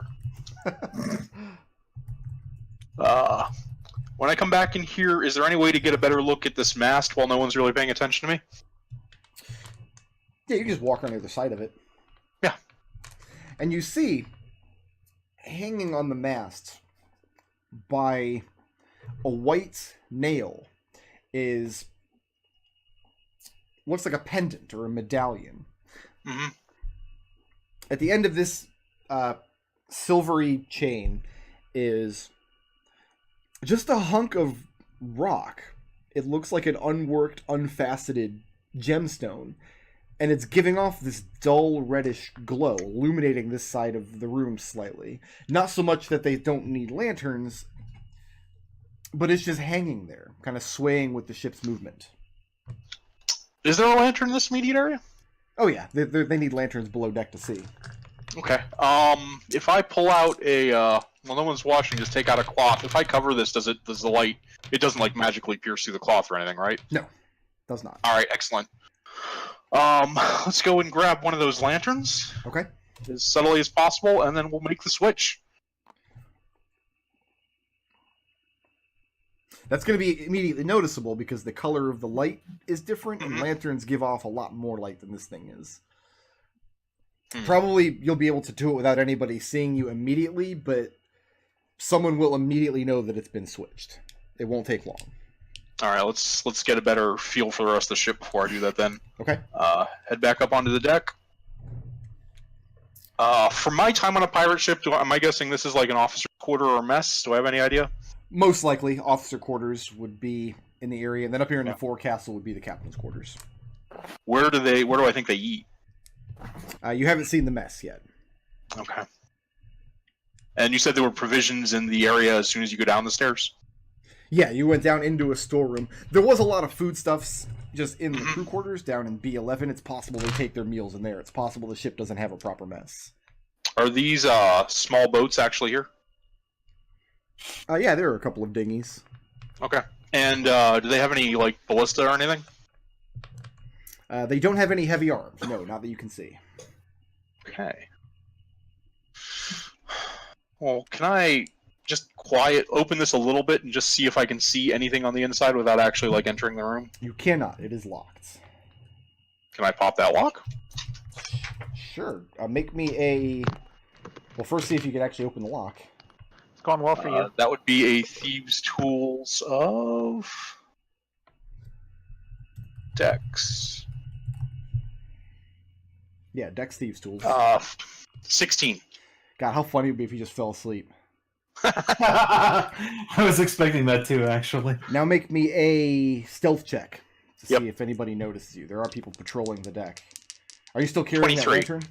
When I come back in here, is there any way to get a better look at this mast while no one's really paying attention to me? Yeah, you can just walk on the other side of it. Yeah. And you see, hanging on the mast by a white nail looks like a pendant or a medallion. Mm-hmm. At the end of this silvery chain is just a hunk of rock. It looks like an unworked, unfaceted gemstone. And it's giving off this dull reddish glow, illuminating this side of the room slightly. Not so much that they don't need lanterns, but it's just hanging there, kind of swaying with the ship's movement. Is there a lantern in this immediate area? Oh yeah, they need lanterns below deck to see. Okay. If I pull out a well, no one's watching. Just take out a cloth. If I cover this, does the light? It doesn't like magically pierce through the cloth or anything, right? No, does not. All right, excellent. Let's go and grab one of those lanterns Okay. as subtly as possible, and then we'll make the switch. That's going to be immediately noticeable because the color of the light is different, and Mhm. lanterns give off a lot more light than this thing is. Hmm. Probably you'll be able to do it without anybody seeing you immediately, but someone will immediately know that it's been switched. It won't take long. All right, let's get a better feel for the rest of the ship before I do that. Then Okay. head back up onto the deck. For my time on a pirate ship, am I guessing this is like an officer quarter or mess? Do I have any idea? Most likely, officer quarters would be in the area, and then up here in the forecastle would be the captain's quarters. Where do I think they eat? You haven't seen the mess yet. Okay. And you said there were provisions in the area as soon as you go down the stairs? Yeah, you went down into a storeroom. There was a lot of foodstuffs just in the crew quarters down in B11. It's possible they take their meals in there. It's possible the ship doesn't have a proper mess. Are these small boats actually here? Yeah, there are a couple of dinghies. Okay. And do they have any like ballista or anything? They don't have any heavy arms. No, not that you can see. Okay. Well, can I just open this a little bit and just see if I can see anything on the inside without actually like entering the room? You cannot. It is locked. Can I pop that lock? Sure. Make me a... Well, first see if you can actually open the lock. It's going well for you. That would be a Thieves' Tools of... Dex. Yeah, Dex Thieves Tools. 16. God, how funny it would be if you just fell asleep. I was expecting that too, actually. Now make me a stealth check to Yep. see if anybody notices you. There are people patrolling the deck. Are you still carrying that 23. lantern?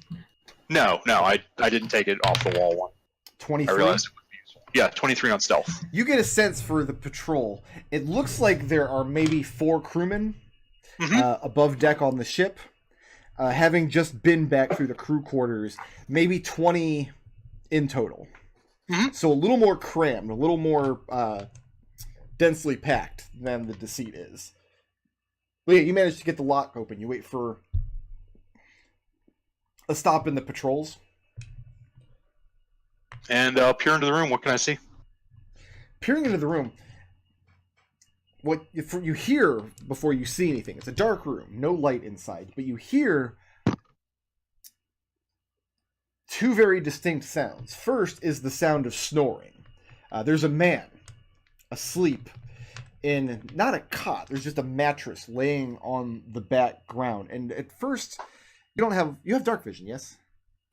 No, I didn't take it off the wall one. 23? I realized it would be useful. Yeah, 23 on stealth. You get a sense for the patrol. It looks like there are maybe 4 crewmen above deck on the ship. Having just been back through the crew quarters, maybe 20 in total. Mhm. So a little more crammed, a little more densely packed than the Deceit is. But yeah, you managed to get the lock open. You wait for a stop in the patrols. And peer into the room. What can I see? Peering into the room, what you hear before you see anything, it's a dark room, no light inside, but you hear 2 very distinct sounds. First is the sound of snoring. There's a man asleep in not a cot, there's just a mattress laying on the background. And at first, you have dark vision, yes?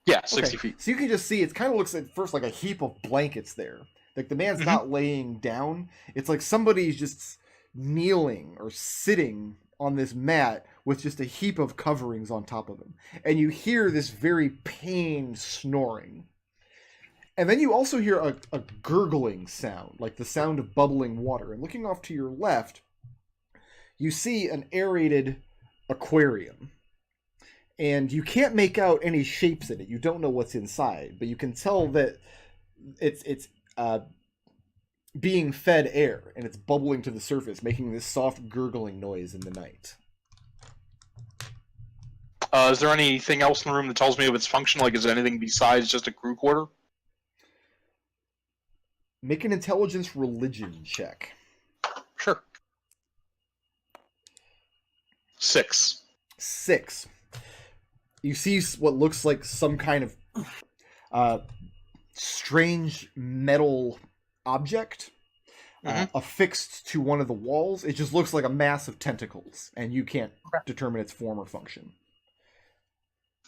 Yeah, 60 Okay. feet. So you can just see, it kind of looks at first like a heap of blankets there. Like the man's not laying down. It's like somebody's just kneeling or sitting on this mat with just a heap of coverings on top of him. And you hear this very pained snoring. And then you also hear a gurgling sound, like the sound of bubbling water. And looking off to your left, you see an aerated aquarium. And you can't make out any shapes in it. You don't know what's inside, but you can tell that it's being fed air, and it's bubbling to the surface, making this soft gurgling noise in the night. Is there anything else in the room that tells me of its function? Like, is there anything besides just a crew quarter? Make an intelligence religion check. Sure. 6. 6. You see what looks like some kind of strange metal object affixed to one of the walls. It just looks like a mass of tentacles, and you can't determine its form or function.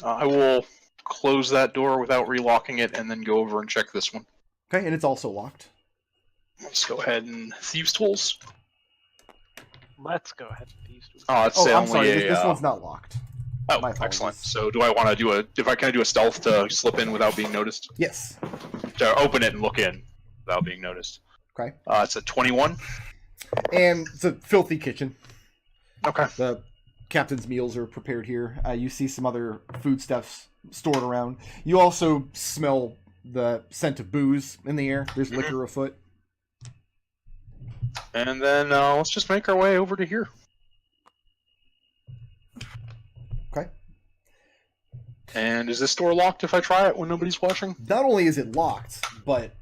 I will close that door without relocking it and then go over and check this one. Okay, and it's also locked. Let's go ahead and Thieves' Tools. Let's go ahead and use these. Oh, it's Oh, I'm only sorry, a... this one's not locked. Oh, My apologies. excellent. So do I want to do can I do a stealth to slip in without being noticed? Yes. To open it and look in without being noticed. Okay. It's a 21. And it's a filthy kitchen. Okay. The captain's meals are prepared here. You see some other foodstuffs stored around. You also smell the scent of booze in the air. There's liquor afoot. And then let's just make our way over to here. Okay. And is this door locked if I try it when nobody's watching? Not only is it locked, but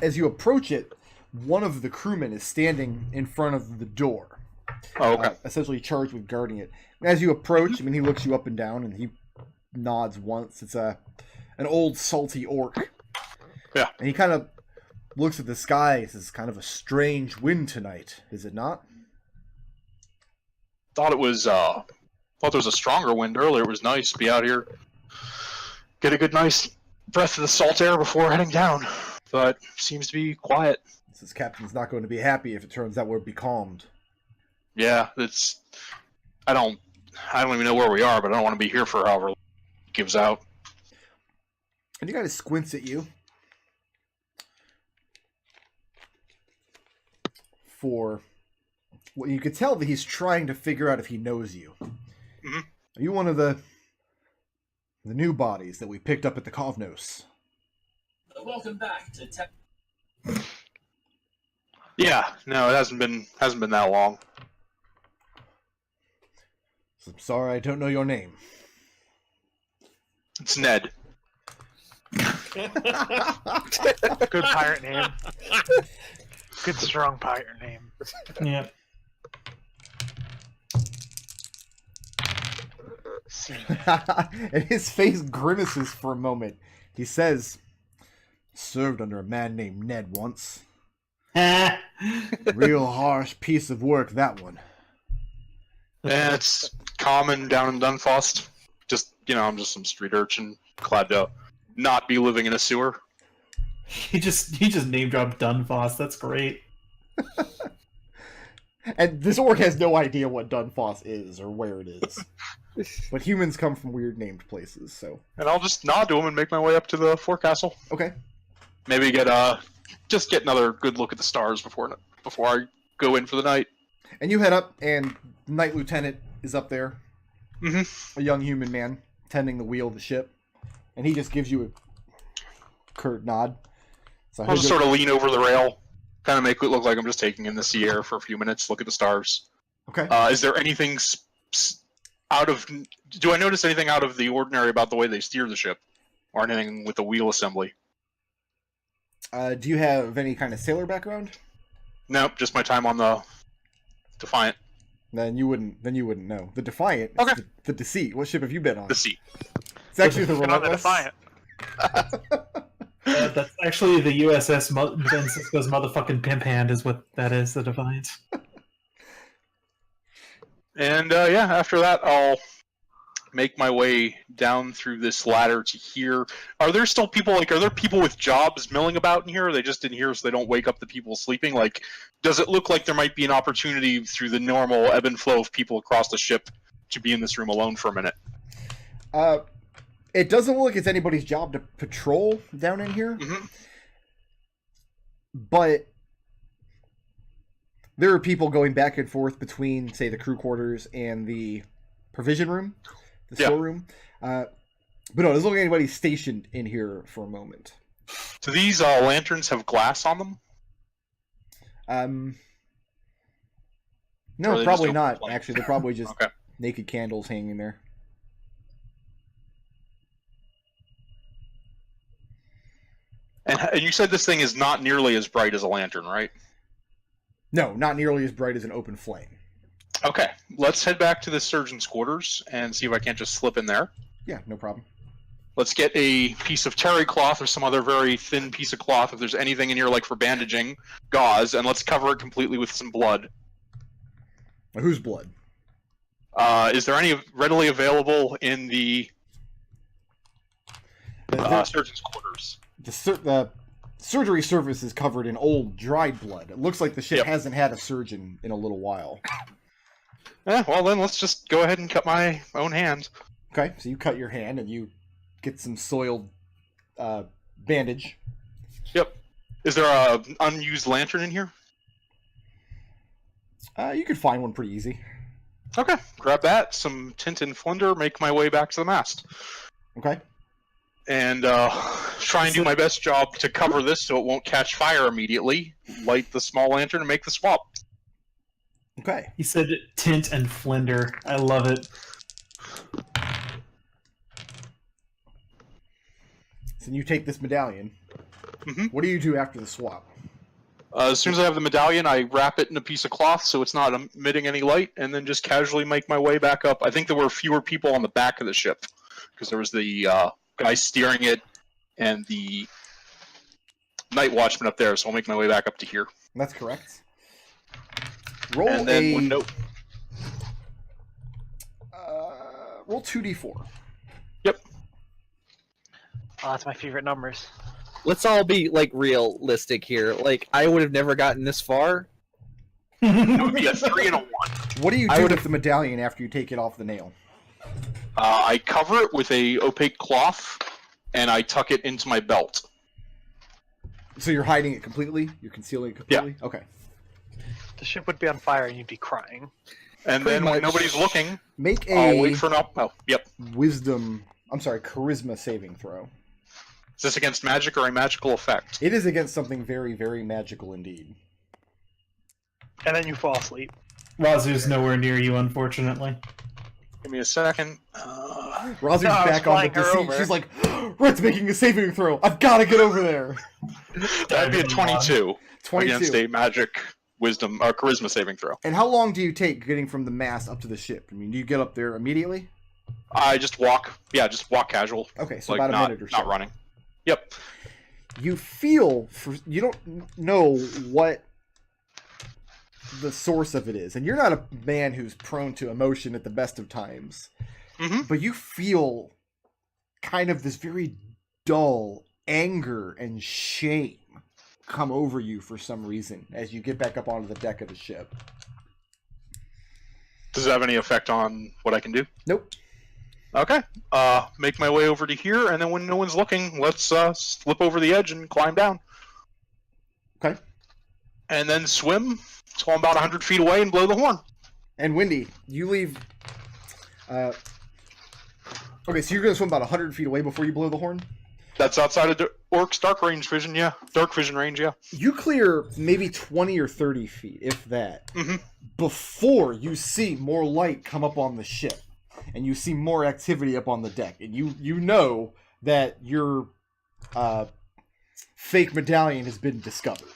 as you approach it, one of the crewmen is standing in front of the door. Oh, okay. Essentially charged with guarding it. As you approach, I mean, he looks you up and down, and he nods once. It's an old salty orc. Yeah. And he kind of looks at the sky. He says, kind of a strange wind tonight, is it not? Thought there was a stronger wind earlier. It was nice to be out here. Get a good nice breath of the salt air before heading down. But seems to be quiet. This captain's not going to be happy if it turns out we're becalmed. Yeah, I don't even know where we are, but I don't want to be here for however long it gives out. And he kind of squints at you. For well, you could tell that he's trying to figure out if he knows you. Mm-hmm. Are you one of the new bodies that we picked up at the Kovnos? Welcome back to Yeah, no, it hasn't been that long. I'm sorry, I don't know your name. It's Ned. Good pirate name. Good strong pirate name. Yeah. See, And his face grimaces for a moment. He says, served under a man named Ned once. Real harsh piece of work, that one. And it's common down in Dunfast. I'm just some street urchin, glad to not be living in a sewer. He just name dropped Dunfoss. That's great. And this orc has no idea what Dunfoss is or where it is. But humans come from weird named places, so... And I'll just nod to him and make my way up to the forecastle. Okay. Maybe get another good look at the stars before I go in for the night. And you head up, and Knight Lieutenant is up there. Mm-hmm. A young human man tending the wheel of the ship. And he just gives you a curt nod. So I'll just sort of lean over the rail, kind of make it look like I'm just taking in the sea air for a few minutes, look at the stars. Okay. Is there anything do I notice anything out of the ordinary about the way they steer the ship? Or anything with the wheel assembly? Do you have any kind of sailor background? Nope, just my time on the Defiant. Then you wouldn't know. The Defiant. Okay. The Deceit. What ship have you been on? The sea. It's actually the get on the Relentless. Defiant. That's actually the USS Ben Sisko's motherfucking pimp hand is what that is, the Defiant. And after that, I'll make my way down through this ladder to here. Are there still people, are there people with jobs milling about in here? Or are they just in here so they don't wake up the people sleeping? Does it look like there might be an opportunity through the normal ebb and flow of people across the ship to be in this room alone for a minute? It doesn't look like it's anybody's job to patrol down in here. Mm-hmm. But there are people going back and forth between, say, the crew quarters and the provision room, the storeroom. But no, it doesn't look like anybody's stationed in here for a moment. Do these lanterns have glass on them? No, probably not. Actually, they're probably just Okay. naked candles hanging there. And you said this thing is not nearly as bright as a lantern, right? No, not nearly as bright as an open flame. Okay, let's head back to the surgeon's quarters and see if I can't just slip in there. Yeah, no problem. Let's get a piece of terry cloth or some other very thin piece of cloth, if there's anything in here like for bandaging, gauze, and let's cover it completely with some blood. Whose blood? Is there any readily available in the surgeon's quarters? The surgery surface is covered in old, dried blood. It looks like the ship hasn't had a surgeon in a little while. Well then, let's just go ahead and cut my own hand. Okay, so you cut your hand and you get some soiled bandage. Yep. Is there a unused lantern in here? You could find one pretty easy. Okay, grab that, some tint and flinder, make my way back to the mast. Okay. And try and do my best job to cover this so it won't catch fire immediately. Light the small lantern and make the swap. Okay. He said tint and flender. I love it. So you take this medallion. Mhm. What do you do after the swap? As soon as I have the medallion, I wrap it in a piece of cloth so it's not emitting any light, and then just casually make my way back up. I think there were fewer people on the back of the ship, because there was the guy steering it and the night watchman up there, so I'll make my way back up to here. That's correct. Roll And then roll 2d4. Yep. Oh, that's my favorite numbers. Let's all be like realistic here. Like I would have never gotten this far. It would be a 3 and a 1. What do you I do would've- with the medallion after you take it off the nail? I cover it with a opaque cloth, and I tuck it into my belt. So you're hiding it completely? You're concealing it completely? Okay. The ship would be on fire and you'd be crying. And Pretty then when much. nobody's looking, Make I'll wait a for an up. Oh, yep. charisma saving throw. Is this against magic or a magical effect? It is against something very, very magical indeed. And then you fall asleep. Raazu's nowhere near you, unfortunately. Give me a second. Raazu's No, I was back on the flying her seat. over. She's like, Red's making a saving throw. I've got to get over there. That'd be a 22 22. against a magic wisdom or charisma saving throw. And how long do you take getting from the mast up to the ship? I mean, do you get up there immediately? I just walk. Yeah, just walk casual. Okay, so Like about a not, minute or so. not running. Yep. You feel, you don't know what the source of it is. And you're not a man who's prone to emotion at the best of times. Mm-hmm. But you feel kind of this very dull anger and shame come over you for some reason as you get back up onto the deck of the ship. Does it have any effect on what I can do? Nope. Okay. Make my way over to here, and then when no one's looking, let's slip over the edge and climb down. Okay. And then swim till I'm about 100 feet away and blow the horn. And Wendy, you leave... Okay, so you're going to swim about 100 feet away before you blow the horn? That's outside of Orc's dark range vision, yeah. Dark vision range, yeah. You clear maybe 20 or 30 feet, if that, Mhm. before you see more light come up on the ship. And you see more activity up on the deck. And you know that your fake medallion has been discovered.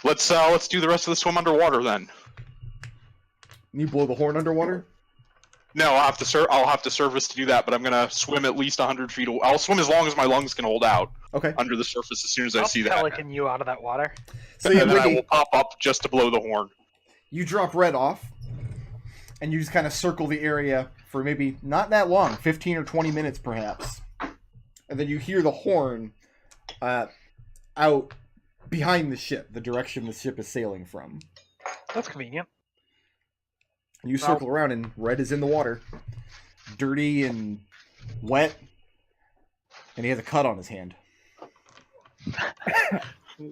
Let's do the rest of the swim underwater then. You blow the horn underwater? No, I'll have to surface to do that, but I'm gonna swim at least 100 feet. I'll swim as long as my lungs can hold out Okay. under the surface as soon as I I'll see that. pelican you out of that water. So yeah, And then I Wendy, will pop up just to blow the horn. you drop Red off. And you just kind of circle the area for maybe not that long, 15 or 20 minutes perhaps. And then you hear the horn out behind the ship, the direction the ship is sailing from. That's convenient. And you circle around, and Red is in the water, dirty and wet, and he has a cut on his hand.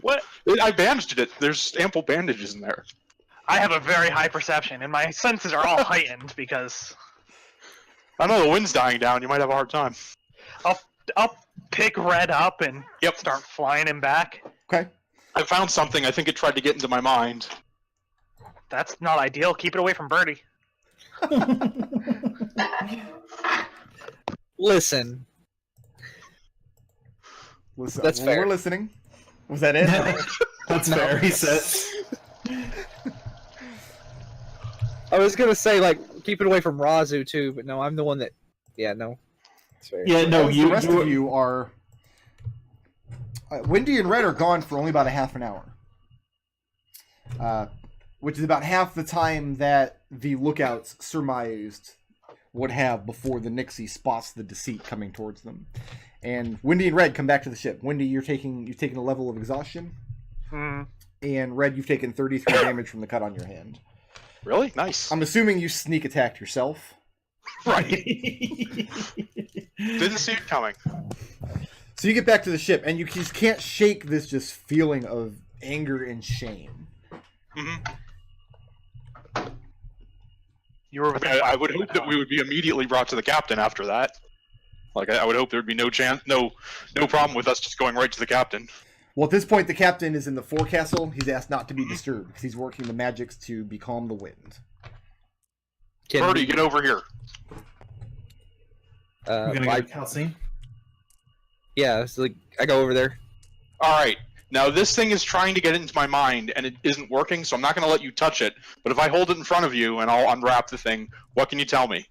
What? I bandaged it. There's ample bandages in there. I have a very high perception, and my senses are all heightened because I know the wind's dying down. You might have a hard time. I'll pick Red up and Yep. start flying him back. Okay. I found something. I think it tried to get into my mind. That's not ideal. Keep it away from Birdie. Listen, Listen, That's fair. We're listening. Was that it? That's fair, he says. I was gonna say like keep it away from Raazu too, but no, I'm the one that. Yeah, no. It's fair. Yeah, no, the rest of you are... Wendy and Red are gone for only about a half an hour. Which is about half the time that the lookouts surmised would have before the Nixie spots the deceit coming towards them. And Wendy and Red come back to the ship. Wendy, you've taken a level of exhaustion. Hmm. And Red, you've taken 33 damage from the cut on your hand. Really? Nice. I'm assuming you sneak attacked yourself. Right. Didn't see it coming. So you get back to the ship, and you just can't shake this just feeling of anger and shame. Mm-hmm. You were within I 5 would feet hope of that we would be immediately brought to the captain after that. Like I would hope there'd be no problem with us just going right to the captain. Well, at this point, the captain is in the forecastle. He's asked not to be disturbed because he's working the magics to becalm the wind. Birdie, get over here. We're gonna go to Kelsey. Yeah, so like, I go over there. All right. Now this thing is trying to get into my mind, and it isn't working, so I'm not going to let you touch it. But if I hold it in front of you and I'll unwrap the thing, what can you tell me?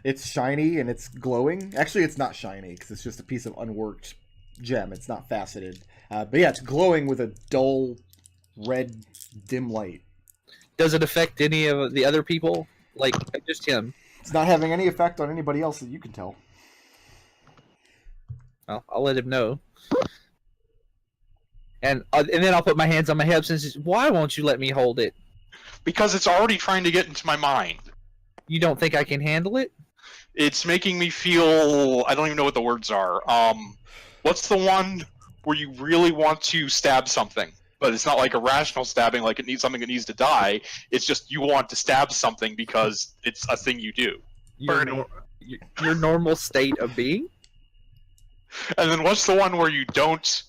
It's shiny and it's glowing. Actually, it's not shiny because it's just a piece of unworked gem. It's not faceted. But yeah, it's glowing with a dull red dim light. Does it affect any of the other people? Like, just him? It's not having any effect on anybody else that you can tell. Well, I'll let him know. And then I'll put my hands on my hips and say, why won't you let me hold it? Because it's already trying to get into my mind. You don't think I can handle it? It's making me feel... I don't even know what the words are. What's the one where you really want to stab something? But it's not like a rational stabbing, like it needs something that needs to die. It's just you want to stab something because it's a thing you do. Your normal state of being? And then what's the one where you don't...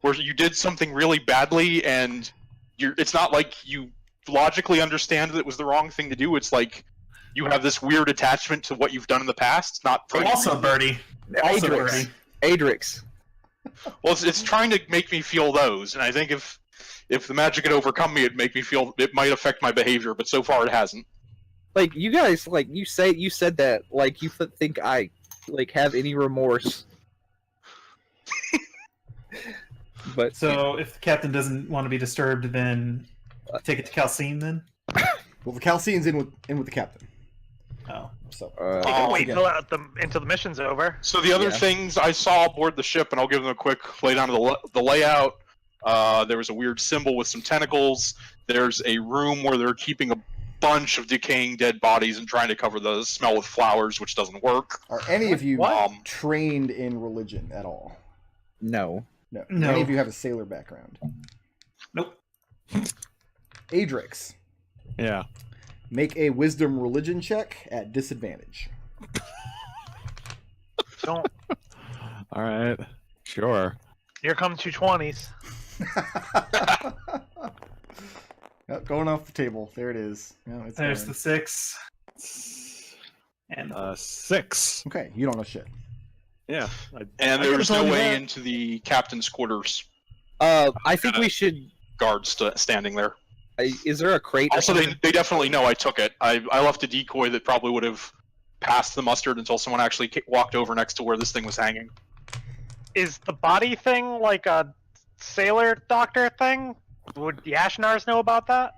where you did something really badly and it's not like you logically understand that it was the wrong thing to do. It's like you have this weird attachment to what you've done in the past. Not Also, Birdie. Also, Birdie. Adrex. Well, it's trying to make me feel those, and I think if the magic had overcome me, it'd make me feel it might affect my behavior. But so far, it hasn't. Like you guys, like you said that, like you think I like have any remorse. But so if the captain doesn't want to be disturbed, then take it to Calcine then. Well, the Calcine's in with the captain. Oh, So You can wait until the mission's over. So the other things I saw aboard the ship, and I'll give them a quick lay down of the layout. There was a weird symbol with some tentacles. There's a room where they're keeping a bunch of decaying dead bodies and trying to cover the smell with flowers, which doesn't work. are any of you What? trained in religion at all? no. No. No. Any of you have a sailor background? nope. Adrex, Yeah. make a wisdom religion check at disadvantage. Don't. All right. Sure. Here come 220s. Yep, going off the table. There it is. No, it's There's going. the 6. And 6. Okay, you don't know shit. Yeah. And I there was could've no told you way that. into the captain's quarters. I think we should. Guards standing there. Is there a crate? or Also, something? they definitely know I took it. I left a decoy that probably would have passed the mustard until someone actually walked over next to where this thing was hanging. Is the body thing like a sailor doctor thing? Would Yashnars know about that?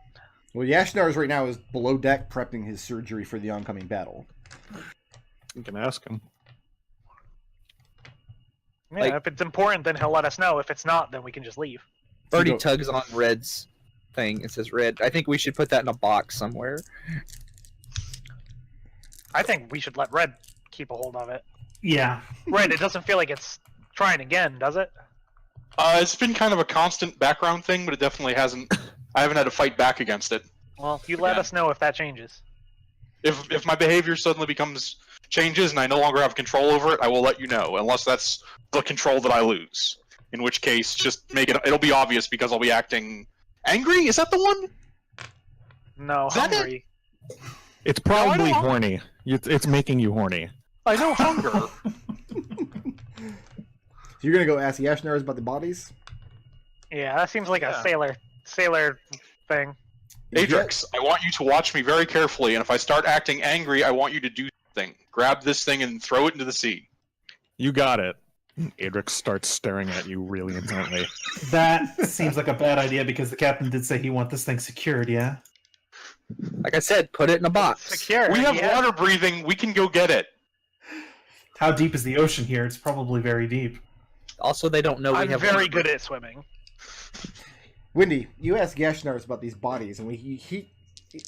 Well, Yashnars right now is below deck prepping his surgery for the oncoming battle. You can ask him. Yeah, Like- if it's important, then he'll let us know. If it's not, then we can just leave. Birdie go- tugs on Red's thing. It says Red. I think we should put that in a box somewhere. I think we should let Red keep a hold of it. yeah, Red, it doesn't feel like it's trying again, does it? It's been kind of a constant background thing, but it definitely hasn't. I haven't had to fight back against it. Well, you let Yeah. us know if that changes. If my behavior suddenly changes and I no longer have control over it, I will let you know. Unless that's the control that I lose. In which case, just make it. It'll be obvious because I'll be acting angry. Is that the one? No, Is that it? hungry. It's probably don't- horny. It's making you horny. I know hunger. So you're gonna go ask Yashnars about the bodies? Yeah, that seems like Yeah. a sailor thing. Adrex, I want you to watch me very carefully, and if I start acting angry, I want you to do something. Grab this thing and throw it into the sea. You got it. Adrix starts staring at you really intently. that seems like a bad idea because the captain did say he want this thing secured. Yeah. Like I said, put it in a box. Secure. We have yeah. water breathing. We can go get it. How deep is the ocean here? It's probably very deep. Also, they don't know we I'm have. very good at swimming. Windy, you ask Yashnars about these bodies, and he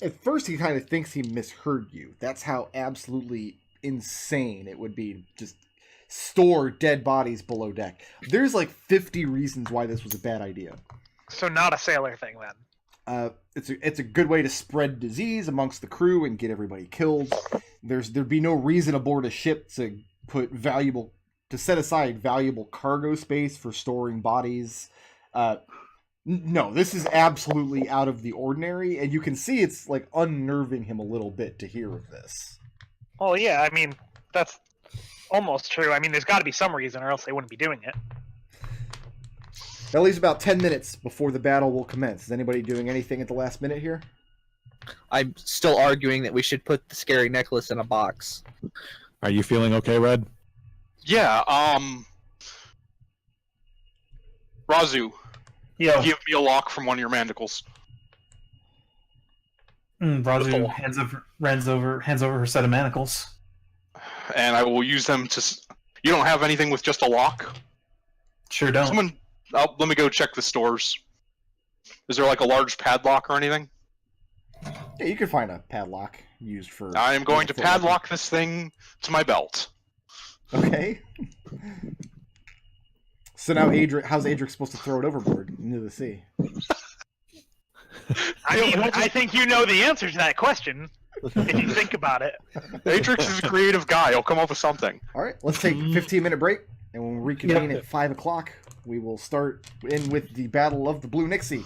at first he kind of thinks he misheard you. That's how absolutely insane it would be to just store dead bodies below deck. There's like 50 reasons why this was a bad idea. So not a sailor thing then. It's a good way to spread disease amongst the crew and get everybody killed. There'd be no reason aboard a ship to put valuable to set aside valuable cargo space for storing bodies. No, this is absolutely out of the ordinary, and you can see it's like unnerving him a little bit to hear of this. Well, yeah, I mean, that's almost true. I mean, there's got to be some reason, or else they wouldn't be doing it. That leaves about 10 minutes before the battle will commence. Is anybody doing anything at the last minute here? I'm still arguing that we should put the scary necklace in a box. Are you feeling okay, Red? Yeah, Raazu, Yo, give me a lock from one of your manacles. Raazu hands over her set of manacles. And I will use them to... You don't have anything with just a lock? Sure don't. Someone... let me go check the stores. Is there like a large padlock or anything? Yeah, you can find a padlock used for... I am going to padlock this thing to my belt. Okay. So now how's Adrex supposed to throw it overboard into the sea? I mean, I think you know the answer to that question, if you think about it. Adrex is a creative guy. He'll come up with something. All right, let's take a 15-minute break, and when we reconvene at 5 o'clock, we will start in with the Battle of the Blue Nixie.